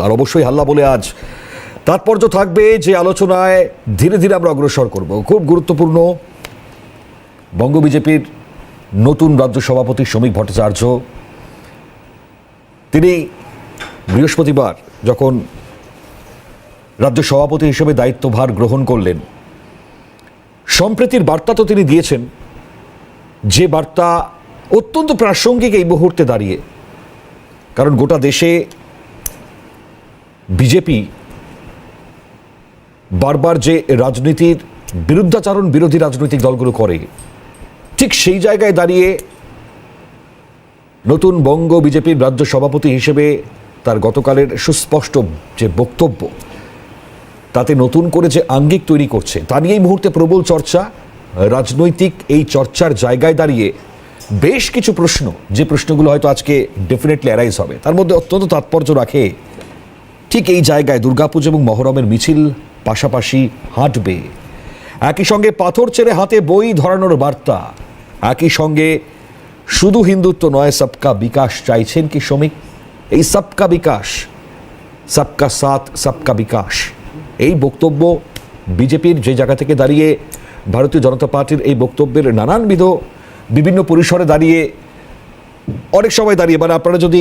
আর অবশ্যই হাল্লা বলে আজ তাৎপর্য থাকবে যে আলোচনায় ধীরে ধীরে আমরা অগ্রসর করব। খুব গুরুত্বপূর্ণ, বঙ্গ বিজেপির নতুন রাজ্য সভাপতি শ্রমিক ভট্টাচার্য, তিনি বৃহস্পতিবার যখন রাজ্য সভাপতি হিসেবে দায়িত্বভার গ্রহণ করলেন, সম্প্রীতির বার্তা তো তিনি দিয়েছেন, যে বার্তা অত্যন্ত প্রাসঙ্গিক এই মুহূর্তে দাঁড়িয়ে। কারণ গোটা দেশে বিজেপি বারবার যে রাজনীতির বিরুদ্ধাচরণ বিরোধী রাজনৈতিক দলগুলো করে, ঠিক সেই জায়গায় দাঁড়িয়ে নতুন বঙ্গ বিজেপির রাজ্য সভাপতি হিসেবে তার গতকালের সুস্পষ্ট যে বক্তব্য, তাতে নতুন করে যে আঙ্গিক তৈরি করছে তা নিয়ে এই মুহূর্তে প্রবল চর্চা। রাজনৈতিক এই চর্চার জায়গায় দাঁড়িয়ে বেশ কিছু প্রশ্ন, যে প্রশ্নগুলো হয়তো আজকে ডেফিনেটলি অ্যারাইজ হবে, তার মধ্যে অত্যন্ত তাৎপর্য রাখে ঠিক এই জায়গায় দুর্গাপুজো এবং মহরমের মিছিল পাশাপাশি হাঁটবে। একই সঙ্গে পাথর ছেড়ে হাতে বই ধরানোর বার্তা, একই সঙ্গে শুধু হিন্দুত্ব নয়, সবকা বিকাশ চাইছেন কি শ্রমিক। এই সবকা বিকাশ, সবকা সাথ সবকা বিকাশ, এই বক্তব্য বিজেপির যে জায়গা থেকে দাঁড়িয়ে ভারতীয় জনতা পার্টির এই বক্তব্যের নানানবিধ বিভিন্ন পরিসরে দাঁড়িয়ে অনেক সময় দাঁড়িয়ে, মানে আপনারা যদি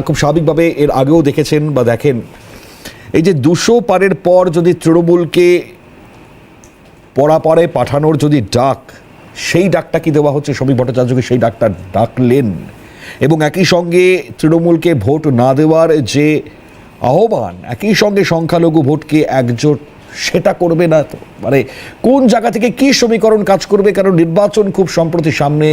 খুব স্বাভাবিকভাবে এর আগেও দেখেছেন বা দেখেন, এই যে 200 পারের পর যদি তৃণমূলকে পড়াপাড়ে পাঠানোর যদি ডাক, সেই ডাকটা কি দেওয়া হচ্ছে শ্রমিক ভট্টাচার্যকে, সেই ডাকটা ডাকলেন। এবং একই সঙ্গে তৃণমূলকে ভোট না দেওয়ার যে আহ্বান, একই সঙ্গে সংখ্যালঘু ভোটকে একজোট সেটা করবে না তো, মানে কোন জায়গা থেকে কি সমীকরণ কাজ করবে। কারণ নির্বাচন খুব সম্প্রতি সামনে,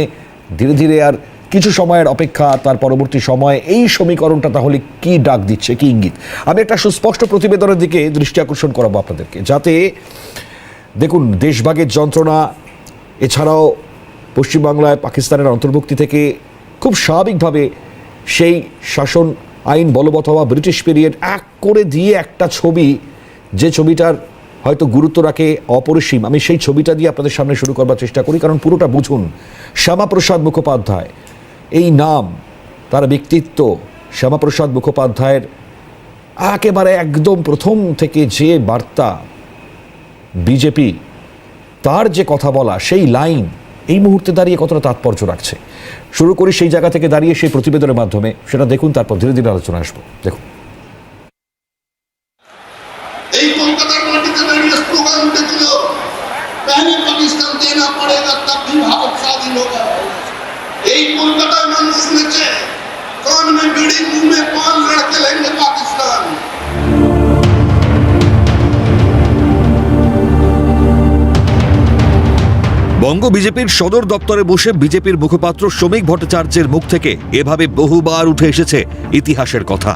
ধীরে ধীরে আর কিছু সময়ের অপেক্ষা, তার পরবর্তী সময় এই সমীকরণটা তাহলে কি ডাক দিচ্ছে, কি ইঙ্গিত। আমি একটা সুস্পষ্ট প্রতিবেদনের দিকে দৃষ্টি আকর্ষণ করাবো আপনাদেরকে, যাতে দেখুন দেশভাগের যন্ত্রণা, এছাড়াও পশ্চিমবাংলায় পাকিস্তানের অন্তর্ভুক্তি থেকে খুব স্বাভাবিকভাবে সেই শাসন আইন বলবৎ হওয়া ব্রিটিশ পিরিয়ড এক করে দিয়ে একটা ছবি, যে ছবিটার হয়তো গুরুত্ব রাখে অপরিসীম, আমি সেই ছবিটা দিয়ে আপনাদের সামনে শুরু করবার চেষ্টা করি। কারণ পুরোটা বুঝুন। শ্যামাপ্রসাদ মুখোপাধ্যায় এই নাম, তার ব্যক্তিত্ব, শ্যামাপ্রসাদ মুখোপাধ্যায়ের একেবারে একদম প্রথম থেকে যে বার্তা বিজেপি, তার যে কথা বলা, সেই লাইন এই মুহূর্তে দাঁড়িয়ে কতটা তাৎপর্য রাখছে, শুরু করি সেই জায়গা থেকে দাঁড়িয়ে সেই প্রতিবেদনের মাধ্যমে। সেটা দেখুন, তারপর ধীরে ধীরে আলোচনা আসবো। দেখুন, এই কলকাতার মাটিতে দাঁড়িয়ে স্লোগান উঠেছিল, পহলে পাকিস্তান দেনা পড়েগা তব ভি ভারত স্বাধীন হোগা। এই কলকাতার মানুষ শুনেছে, কান মে বিড়ি মুঁহ মে পান লড়কে লেঙ্গে পাকিস্তান। বঙ্গ বিজেপির সদর দপ্তরে বসে বিজেপির মুখপাত্র শ্রমিক ভট্টাচার্যের মুখ থেকে এভাবে বহুবার উঠে এসেছে ইতিহাসের কথা।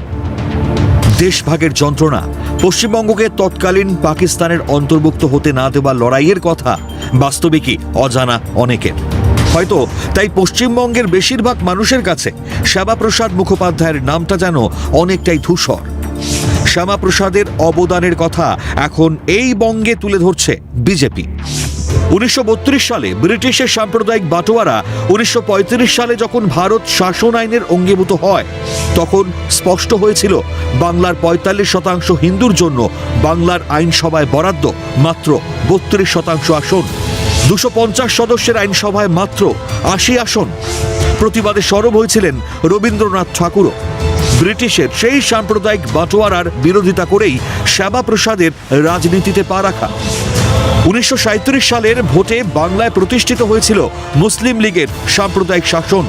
দেশভাগের যন্ত্রণা, পশ্চিমবঙ্গকে তৎকালীন পাকিস্তানের অন্তর্ভুক্ত হতে না দেওয়ার লড়াইয়ের কথা বাস্তবিকই অজানা অনেকের। হয়তো তাই পশ্চিমবঙ্গের বেশিরভাগ মানুষের কাছে শ্যামাপ্রসাদ মুখোপাধ্যায়ের নামটা যেন অনেকটাই ধূসর। শ্যামাপ্রসাদের অবদানের কথা এখন এই বঙ্গে তুলে ধরছে বিজেপি। 1932 সালে ব্রিটিশের সাম্প্রদায়িক বাটোয়ারা, 1935 সালে যখন ভারত শাসন আইনের অঙ্গীভূত হয়, তখন স্পষ্ট হয়েছিল বাংলার 45% হিন্দুর জন্য বাংলার আইনসভায় বরাদ্দ মাত্র 32% আসন, 250 সদস্যের আইনসভায় মাত্র 80 আসন। প্রতিবাদে সরব হয়েছিলেন রবীন্দ্রনাথ ঠাকুরও। ব্রিটিশের সেই সাম্প্রদায়িক বাটোয়ারার বিরোধিতা করেই শ্যামাপ্রসাদের রাজনীতিতে পা রাখা। 1937 সালের ভোটে বাংলায় প্রতিষ্ঠিত হয়েছিল মুসলিম লীগের সাম্প্রদায়িক শাসন।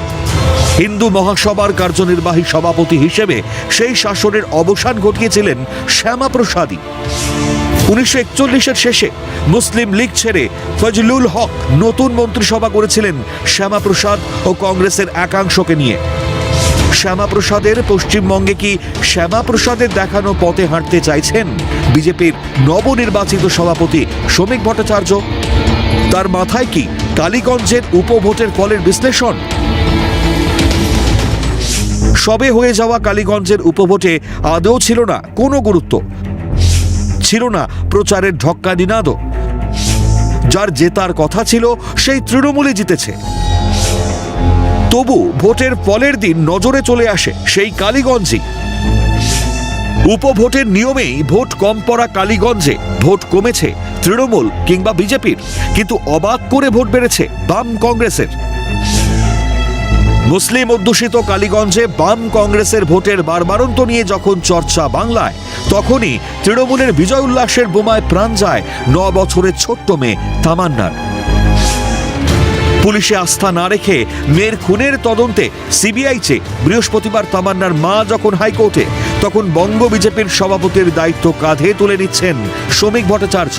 হিন্দু মহাসভার কার্যনির্বাহী সভাপতি হিসেবে সেই শাসনের অবসান ঘটিয়েছিলেন শ্যামাপ্রসাদই। 1941-এর শেষে মুসলিম লীগ ছেড়ে ফজলুল হক নতুন মন্ত্রিসভা করেছিলেন শ্যামাপ্রসাদ ও কংগ্রেসের একাংশকে নিয়ে। শ্যামাপ্রসাদের পশ্চিমবঙ্গে কি শ্যামাপ্রসাদের দেখানো পথে হাঁটতে চাইছেন বিজেপির নবনির্বাচিত সভাপতি শ্রমিক ভট্টাচার্য? তার মাথায় কি কালীগঞ্জের উপভোটের ফলের বিশ্লেষণ? সবে হয়ে যাওয়া কালীগঞ্জের উপভোটে আদৌ ছিল না কোনো গুরুত্ব, ছিল না প্রচারের ঢক্কা নিনাদও। যার জেতার কথা ছিল সেই তৃণমূলে জিতেছে। তবু ভোটের ফলের দিন নজরে চলে আসে সেই কালীগঞ্জই। উপভোটের নিয়মেই ভোট কম পড়া কালীগঞ্জে ভোট কমেছে তৃণমূল কিংবা বিজেপির, কিন্তু অবাক করে ভোট বেড়েছে বাম কংগ্রেসের। মুসলিম অধ্যুষিত কালীগঞ্জে বাম কংগ্রেসের ভোটের বাড়বাড়ন্ত নিয়ে যখন চর্চা বাংলায়, তখনই তৃণমূলের বিজয় উল্লাসের বোমায় প্রাণ যায় 9 বছরের ছোট্ট মেয়ে তামান্নার। পুলিশে আস্থা না রেখে মেয়ের খুনের তদন্তে সিবিআই চেয়ে বৃহস্পতিবার তামান্নার মা যখন হাইকোর্টে, তখন বঙ্গ বিজেপির সভাপতির দায়িত্ব কাঁধে তুলে নিচ্ছেন শ্রমিক ভট্টাচার্য।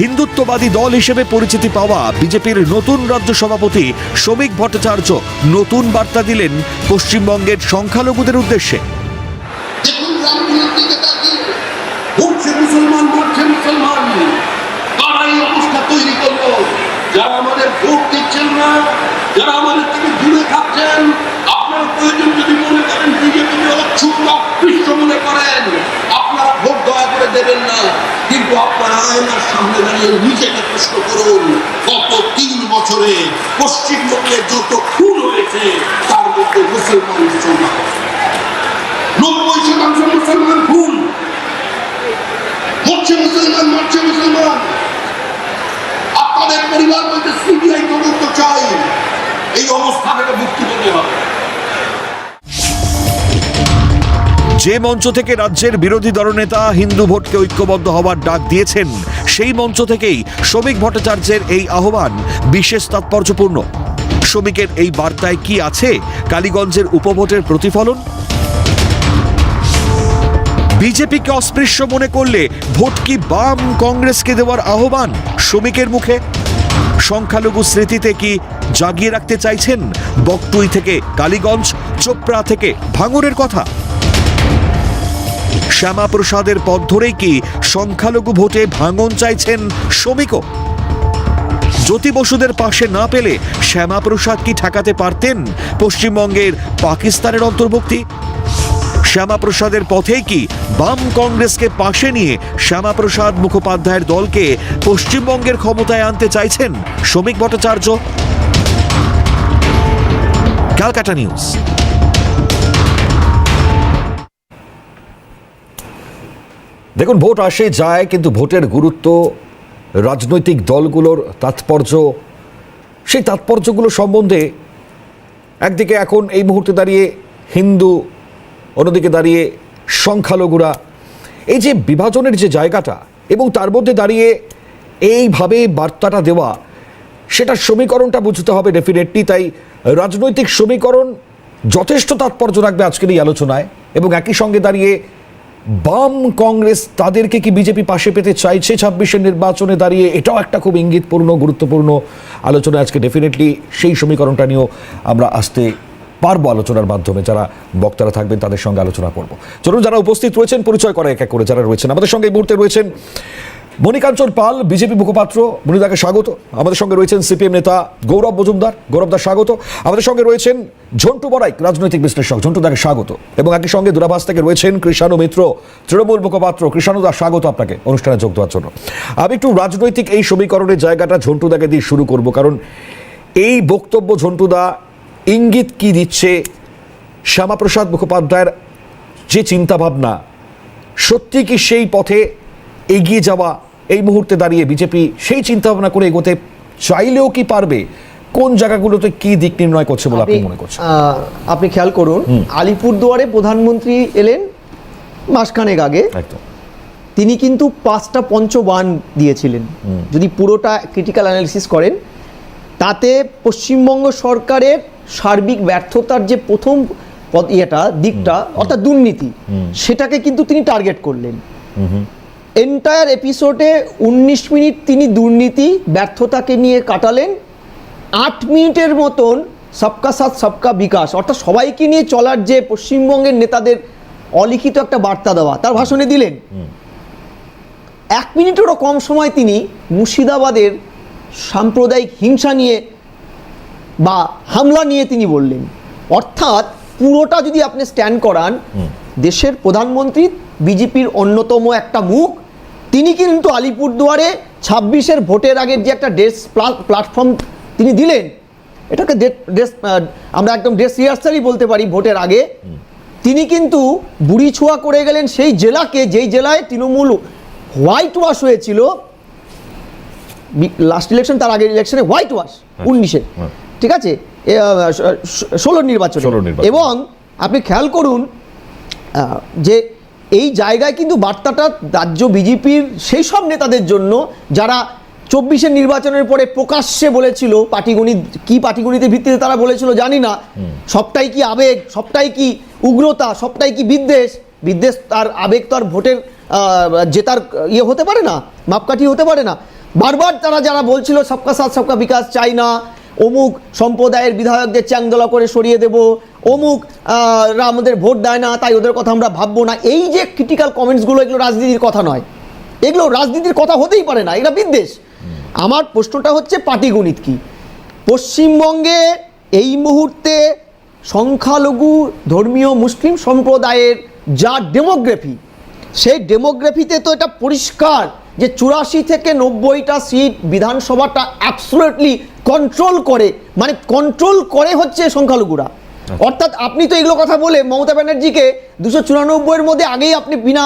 হিন্দুত্ববাদী দল হিসেবে পরিচিতি পাওয়া বিজেপির নতুন রাজ্য সভাপতি শ্রমিক ভট্টাচার্য নতুন বার্তা দিলেন পশ্চিমবঙ্গের সংখ্যালঘুদের উদ্দেশ্যে। দেখুন রামপুরের দিকে তাকিয়ে, উঠছে মুসলমান, মরছে মুসলমান। কারা এই অবস্থা তৈরি করলো? যারা আমাদের ভোট দিচ্ছেন না, যারা আমাদের থেকে দূরে থাকছেন, আপনার প্রয়োজন যদি মনে করেন বিজেপিকে অচ্ছুত অকৃষ্ট মনে করেন, আপনারা ভোট দয়া করে দেবেন না। কিন্তু আপনারা আয়নার সামনে দাঁড়িয়ে নিজেকে প্রশ্ন করুন, গত 3 বছরে পশ্চিমবঙ্গে যত খুন হয়েছে তার মধ্যে মুসলমানের সংখ্যা 90% মুসলমান খুন। মরছে মুসলমান, মরছে মুসলমান। আপনাদের পরিবার বলতে সিবিআই তদন্ত চাই। এই অবস্থা থেকে মুক্তি পেতে হবে। যে মঞ্চ থেকে রাজ্যের বিরোধী দলনেতা হিন্দু ভোটকে ঐক্যবদ্ধ হওয়ার ডাক দিয়েছেন, সেই মঞ্চ থেকেই শ্রমিক ভট্টাচার্যের এই আহ্বান বিশেষ তাৎপর্যপূর্ণ। শ্রমিকের এই বার্তায় কি আছে কালীগঞ্জের উপভোটের প্রতিফলন? বিজেপিকে অস্পৃশ্য মনে করলে ভোট কি বাম কংগ্রেসকে দেওয়ার আহ্বান শ্রমিকের মুখে? সংখ্যালঘু স্মৃতিতে কি জাগিয়ে রাখতে চাইছেন বকটুই থেকে কালীগঞ্জ, চোপড়া থেকে ভাঙড়ের কথা? শ্যামাপ্রসাদের পথ ধরেই কি সংখ্যালঘু ভোটে ভাঙন চাইছেন শ্রমিকও? জ্যোতি বসুদের পাশে না পেলে শ্যামাপ্রসাদ কি ঠেকাতে পারতেন পশ্চিমবঙ্গের পাকিস্তানের অন্তর্ভুক্তি? শ্যামাপ্রসাদের পথেই কি বাম কংগ্রেসকে পাশে নিয়ে শ্যামাপ্রসাদ মুখোপাধ্যায়ের দলকে পশ্চিমবঙ্গের ক্ষমতায় আনতে চাইছেন শ্রমিক ভট্টাচার্য? ক্যালকাটা নিউজ। দেখুন, ভোট আসে যায়, কিন্তু ভোটের গুরুত্ব, রাজনৈতিক দলগুলোর তাৎপর্য, সেই তাৎপর্যগুলো সম্বন্ধে একদিকে এখন এই মুহূর্তে দাঁড়িয়ে হিন্দু, অন্যদিকে দাঁড়িয়ে সংখ্যালঘুরা, এই যে বিভাজনের যে জায়গাটা এবং তার মধ্যে দাঁড়িয়ে এইভাবে বার্তাটা দেওয়া, সেটার সমীকরণটা বুঝতে হবে ডেফিনেটলি। তাই রাজনৈতিক সমীকরণ যথেষ্ট তাৎপর্য রাখবে আজকের এই আলোচনায়। এবং একই সঙ্গে দাঁড়িয়ে বাম কংগ্রেস, তাদেরকে কি বিজেপি পাশে পেতে চাইছে 26-এর নির্বাচনে দাঁড়িয়ে, এটাও একটা খুব ইঙ্গিতপূর্ণ গুরুত্বপূর্ণ আলোচনা আজকে। ডেফিনেটলি সেই সমীকরণটা নিয়েও আমরা আসতে পারবো আলোচনার মাধ্যমে। যারা বক্তারা থাকবেন তাদের সঙ্গে আলোচনা করব। চলুন, যারা উপস্থিত রয়েছেন পরিচয় করে এক এক করে যারা রয়েছেন। আমাদের সঙ্গে এই মুহূর্তে রয়েছেন মণিকাঞ্চন পাল, বিজেপি মুখপাত্র, মণিদাকে স্বাগত। আমাদের সঙ্গে রয়েছেন সিপিএম নেতা গৌরব মজুমদার, গৌরবদা স্বাগত। আমাদের সঙ্গে রয়েছেন ঝন্টু বড়াইক, রাজনৈতিক বিশ্লেষক, ঝন্টুদাকে স্বাগত। এবং একই সঙ্গে দূরাভাষ থেকে রয়েছেন কৃষাণু মিত্র, তৃণমূল মুখপাত্র। কৃষাণুদা স্বাগত আপনাকে অনুষ্ঠানে যোগ দেওয়ার জন্য। আমি একটু রাজনৈতিক এই সমীকরণের জায়গাটা ঝন্টুদাকে দিয়ে শুরু করব, কারণ এই বক্তব্য ঝন্টুদা ইঙ্গিত কি দিচ্ছে শ্যামাপ্রসাদ মুখোপাধ্যায়ের যে চিন্তাভাবনা, সত্যি কি সেই পথে এগিয়ে যাওয়া এই মুহূর্তে দাঁড়িয়ে বিজেপি সেই চিন্তাভাবনা করে এগোতে চাইলেও কি পারবে? কোন জায়গাগুলোতে কি দিক নির্ণয় করছে বলে আপনি মনে করছেন? আপনি খেয়াল করুন, আলিপুরদুয়ারে প্রধানমন্ত্রী এলেন মাসখানেক আগে, তিনি কিন্তু 5টা পঞ্চবান দিয়েছিলেন। যদি পুরোটা ক্রিটিক্যাল অ্যানালিসিস করেন, তাতে পশ্চিমবঙ্গ সরকারের সার্বিক ব্যর্থতার যে প্রথম দিকটা, অর্থাৎ দুর্নীতি, সেটাকে কিন্তু তিনি টার্গেট করলেন। এন্টায়ার এপিসোডে 19 মিনিট তিনি দুর্নীতি ব্যর্থতাকে নিয়ে কাটালেন। 8 মিনিটের মতন সবকা সাথ সবকা বিকাশ, অর্থাৎ সবাইকে নিয়ে চলার যে পশ্চিমবঙ্গের নেতাদের অলিখিত একটা বার্তা দেওয়া, তার ভাষণে দিলেন। 1 মিনিটেরও কম সময় তিনি মুর্শিদাবাদের সাম্প্রদায়িক হিংসা নিয়ে বা হামলা নিয়ে তিনি বললেন। অর্থাৎ পুরোটা যদি আপনি স্ট্যান্ড করান, দেশের প্রধানমন্ত্রী, বিজেপির অন্যতম একটা মুখ, তিনি কিন্তু আলিপুরদুয়ারে 26-এর ভোটের আগের যে একটা ড্রেস প্ল্যাটফর্ম তিনি দিলেন, এটাকে আমরা একদম ড্রেস রিহার্সালই বলতে পারি। ভোটের আগে তিনি কিন্তু বুড়ি ছোঁয়া করে গেলেন সেই জেলাকে, যেই জেলায় তৃণমূল হোয়াইট ওয়াশ হয়েছিল লাস্ট ইলেকশন, তার আগের ইলেকশনে হোয়াইট ওয়াশ 19-এ, ঠিক আছে, 16 নির্বাচন। এবং আপনি খেয়াল করুন যে এই জায়গায় কিন্তু বার্তাটা রাজ্য বিজেপির সেই সব নেতাদের জন্য যারা 24-এর নির্বাচনের পরে প্রকাশ্যে বলেছিল পাটিগণিত, কি পাটিগণিতের ভিত্তিতে তারা বলেছিল জানি না, সবটাই কি আবেগ, সবটাই কি উগ্রতা, সবটাই কি বিদ্বেষ, বিদ্বেষ আর আবেগ তো আর ভোটের জেতার ইয়ে হতে পারে না, মাপকাঠি হতে পারে না। বারবার তারা যারা বলছিল সবকা সাথ সবকা বিকাশ চাই না, অমুক সম্প্রদায়ের বিধায়কদের চ্যাংদোলা করে সরিয়ে দেব, অমুক আমাদের ভোট দেয় না তাই ওদের কথা আমরা ভাববো না, এই যে ক্রিটিক্যাল কমেন্টসগুলো, এগুলো রাজনীতির কথা নয়, এগুলো রাজনীতির কথা হতেই পারে না, এটা বিদ্বেষ। আমার প্রশ্নটা হচ্ছে পাটিগণিত কি? পশ্চিমবঙ্গে এই মুহূর্তে সংখ্যালঘু ধর্মীয় মুসলিম সম্প্রদায়ের যা ডেমোগ্রাফি, সেই ডেমোগ্রাফিতে তো এটা পরিষ্কার যে 84 থেকে 90টা সিট বিধানসভাটা অ্যাবসলিউটলি কন্ট্রোল করে, মানে কন্ট্রোল করে হচ্ছে সংখ্যালঘুরা। অর্থাৎ আপনি তো এগুলো কথা বলে মমতা ব্যানার্জিকে 294-এর মধ্যে আগেই আপনি বিনা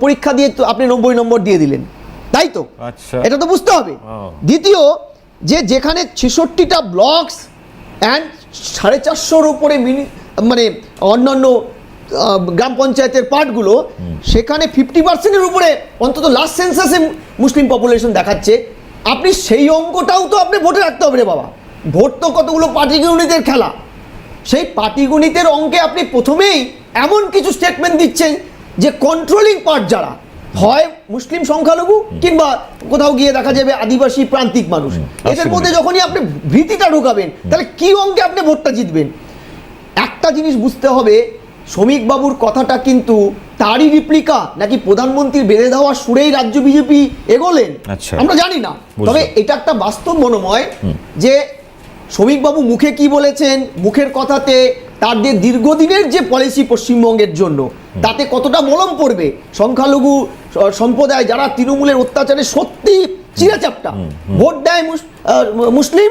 পরীক্ষা দিয়ে আপনি 90 নম্বর দিয়ে দিলেন, তাই তো? এটা তো বুঝতে হবে। দ্বিতীয়, যেখানে 66টা ব্লকস অ্যান্ড 450-র উপরে মানে অন্যান্য গ্রাম পঞ্চায়েতের পার্টগুলো, সেখানে 50%-এর উপরে অন্তত লাস্ট সেন্সাসে মুসলিম পপুলেশন দেখাচ্ছে। আপনি সেই অঙ্কটাও তো আপনি ভোটে রাখতে হবে রে বাবা। ভোট তো কতগুলো পাটিগণিতের খেলা, সেই পাটিগণিতের অঙ্কে আপনি প্রথমেই এমন কিছু স্টেটমেন্ট দিচ্ছেন যে কন্ট্রোলিং পার্ট যারা হয় মুসলিম সংখ্যালঘু কিংবা কোথাও গিয়ে দেখা যাবে আদিবাসী প্রান্তিক মানুষ, এদের মধ্যে যখনই আপনি ভীতিটা ঢোকাবেন তাহলে কি অঙ্কে আপনি ভোটটা জিতবেন? একটা জিনিস বুঝতে হবে, শ্রমিক বাবুর কথাটা কিন্তু তারই রিপ্লিকা নাকি প্রধানমন্ত্রীর বেঁধে দেওয়া সুরেই রাজ্য বিজেপি এগোলেন আমরা জানি না, তবে এটা একটা বাস্তব মনোময় যে শ্রমিক বাবু মুখে কি বলেছেন, মুখের কথাতে তার যে দীর্ঘদিনের যে পলিসি পশ্চিমবঙ্গের জন্য তাতে কতটা মলম পড়বে। সংখ্যালঘু সম্প্রদায় যারা তৃণমূলের অত্যাচারে সত্যি চিরাচাপটা, ভোট দেয় মুসলিম,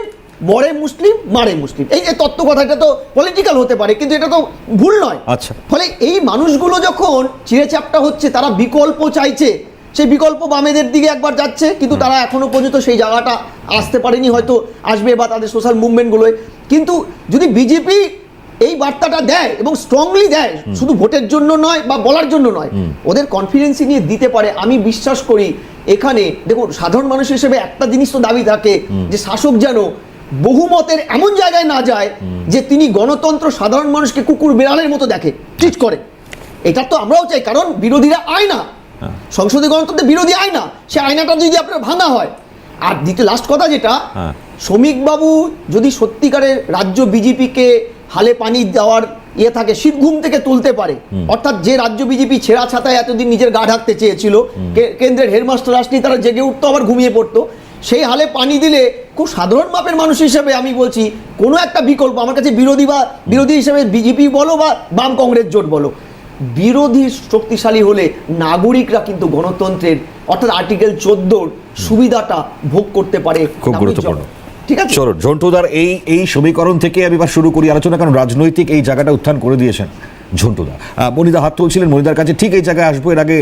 মরে মুসলিম, মারে মুসলিম, এই যে তত্ত্ব কথা, এটা তো পলিটিক্যাল হতে পারে কিন্তু এটা তো ভুল নয়। ফলে এই মানুষগুলো যখন চিড়েচাপটা হচ্ছে, তারা বিকল্প চাইছে, সেই বিকল্প বামেদের দিকে একবার যাচ্ছে, কিন্তু তারা এখনো পর্যন্ত সেই জায়গাটা আসতে পারেনি, হয়তো আসবে বা তাদের সোশ্যাল মুভমেন্টগুলোয়। কিন্তু যদি বিজেপি এই বার্তাটা দেয় এবং স্ট্রংলি দেয়, শুধু ভোটের জন্য নয় বা বলার জন্য নয়, ওদের কনফিডেন্সি নিয়ে দিতে পারে, আমি বিশ্বাস করি এখানে দেখুন সাধারণ মানুষ হিসেবে একটা জিনিস তো দাবি থাকে যে শাসক যেন বহুমতের এমন জায়গায় না যায় যে তিনি গণতন্ত্র সাধারণ মানুষকে কুকুর বিড়ালের মতো দেখে, ট্রিট করে। এটা তো আমরাও চাই, কারণ বিরোধীরা আয়না, সংসদীয় গণতন্ত্রের বিরোধী আয়না, সে আয়নাটা যদি আপনার ভাঙা হয়। আর দ্বিতীয় লাস্ট কথা যেটা, শ্রমিক বাবু যদি সত্যিকারের রাজ্য বিজেপিকে হালে পানি দেওয়ার ইয়ে থাকে, শীত ঘুম থেকে তুলতে পারে, অর্থাৎ যে রাজ্য বিজেপি ছেঁড়া ছাতায় এতদিন নিজের গা ঢাকতে চেয়েছিল, কেন্দ্রের হেডমাস্টার আসনি তারা জেগে উঠতো আবার ঘুমিয়ে পড়তো, সেই হালে পানি দিলে খুব সাধারণ মাপের মানুষ হিসেবে আমি বলছি কোনো একটা বিকল্প আমার কাছে বিরোধী হিসেবে বিজেপি বলো বা বাম কংগ্রেস জোট বলো, বিরোধী শক্তিশালী হলে নাগরিকরা কিন্তু গণতন্ত্রের অর্থাৎ আর্টিকেল 14 সুবিধাটা ভোগ করতে পারে। খুব গুরুত্বপূর্ণ। ঠিক আছে, চলো ঝন্টুদার এই সমীকরণ থেকে আমি এবার শুরু করি আলোচনা, কারণ রাজনৈতিক এই জায়গাটা উত্থান করে দিয়েছেন ঝন্টুদা। মনিদা হাত তুলছিলেন, মনিদার কাছে ঠিক এই জায়গায় আসবো। এর আগে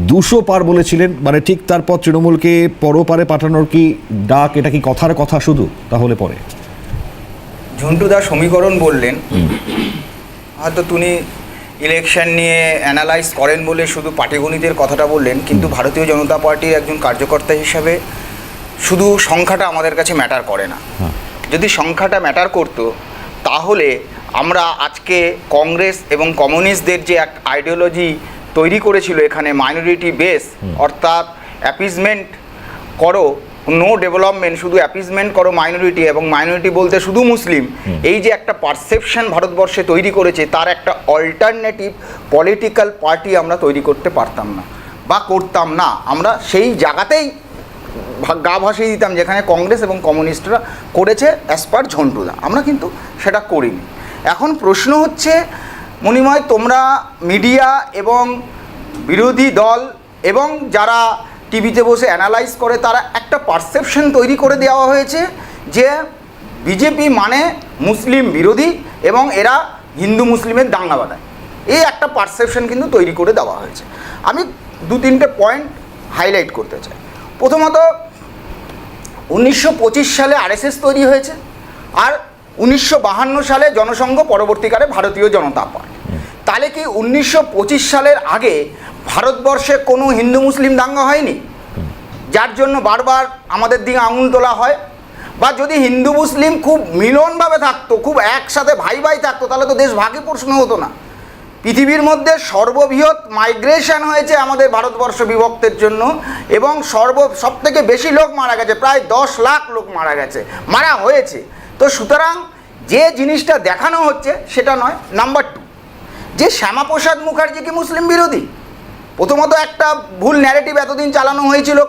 200 পার বলেছিলেন, মানে ঠিক তারপর তৃণমূলকে পরপারে পাঠানোর কি ডাক, এটা কি কথার কথা শুধু? তাহলে পরে ঝন্টুদা সমীকরণ বললেন, হয়তো তিনি ইলেকশন নিয়ে অ্যানালাইজ করেন বলে শুধু পাটিগণিতের কথাটা বললেন, কিন্তু ভারতীয় জনতা পার্টির একজন কার্যকর্তা হিসাবে শুধু সংখ্যাটা আমাদের কাছে ম্যাটার করে না। যদি সংখ্যাটা ম্যাটার করতো তাহলে আমরা আজকে কংগ্রেস এবং কমিউনিস্টদের যে এক আইডিওলজি তৈরি করেছিল এখানে মাইনরিটি বেস, অর্থাৎ অ্যাপিজমেন্ট করো, নো ডেভেলপমেন্ট, শুধু অ্যাপিজমেন্ট করো মাইনরিটি, এবং মাইনরিটি বলতে শুধু মুসলিম, এই যে একটা পারসেপশন ভারতবর্ষে তৈরি করেছে, তার একটা অল্টারনেটিভ পলিটিক্যাল পার্টি আমরা তৈরি করতে পারতাম না বা করতাম না। আমরা সেই জায়গাতেই গা ভাসিয়ে দিতাম যেখানে কংগ্রেস এবং কমিউনিস্টরা করেছে অ্যাজ পার ঝন্টুদা, আমরা কিন্তু সেটা করিনি। এখন প্রশ্ন হচ্ছে মণিময়, তোমরা মিডিয়া এবং বিরোধী দল এবং যারা টিভিতে বসে অ্যানালাইজ করে, তারা একটা পারসেপশন তৈরি করে দেওয়া হয়েছে যে বিজেপি মানে মুসলিম বিরোধী এবং এরা হিন্দু মুসলিমের দাঙ্গা বাঁধায়। এই একটা পারসেপশন কিন্তু তৈরি করে দেওয়া হয়েছে। আমি 2-3টে পয়েন্ট হাইলাইট করতে চাই। প্রথমত 1925 সালে আরএসএস তৈরি হয়েছে, আর 1952 সালে জনসংঘ, পরবর্তীকালে ভারতীয় জনতা পার্টি। তাহলে কি 1925 সালের আগে ভারতবর্ষে কোনো হিন্দু মুসলিম দাঙ্গা হয়নি, যার জন্য বারবার আমাদের দিকে আঙুল তোলা হয়? বা যদি হিন্দু মুসলিম খুব মিলনভাবে থাকতো, খুব একসাথে ভাই ভাই থাকতো, তাহলে তো দেশ ভাগে প্রশ্ন হতো না। পৃথিবীর মধ্যে সর্ববৃহৎ মাইগ্রেশন হয়েছে আমাদের ভারতবর্ষ বিভক্তের জন্য, এবং সবথেকে বেশি লোক মারা গেছে, প্রায় 10 লাখ লোক মারা হয়েছে। তো সুতরাং যে জিনিসটা দেখানো হচ্ছে সেটা নয়। নাম্বার 2, যে শ্যামাপ্রসাদ মুখার্জি কি মুসলিম বিরোধী? প্রথমত একটা ভুল ন্যারেটিভ এতদিন চালানো হয়েছিল,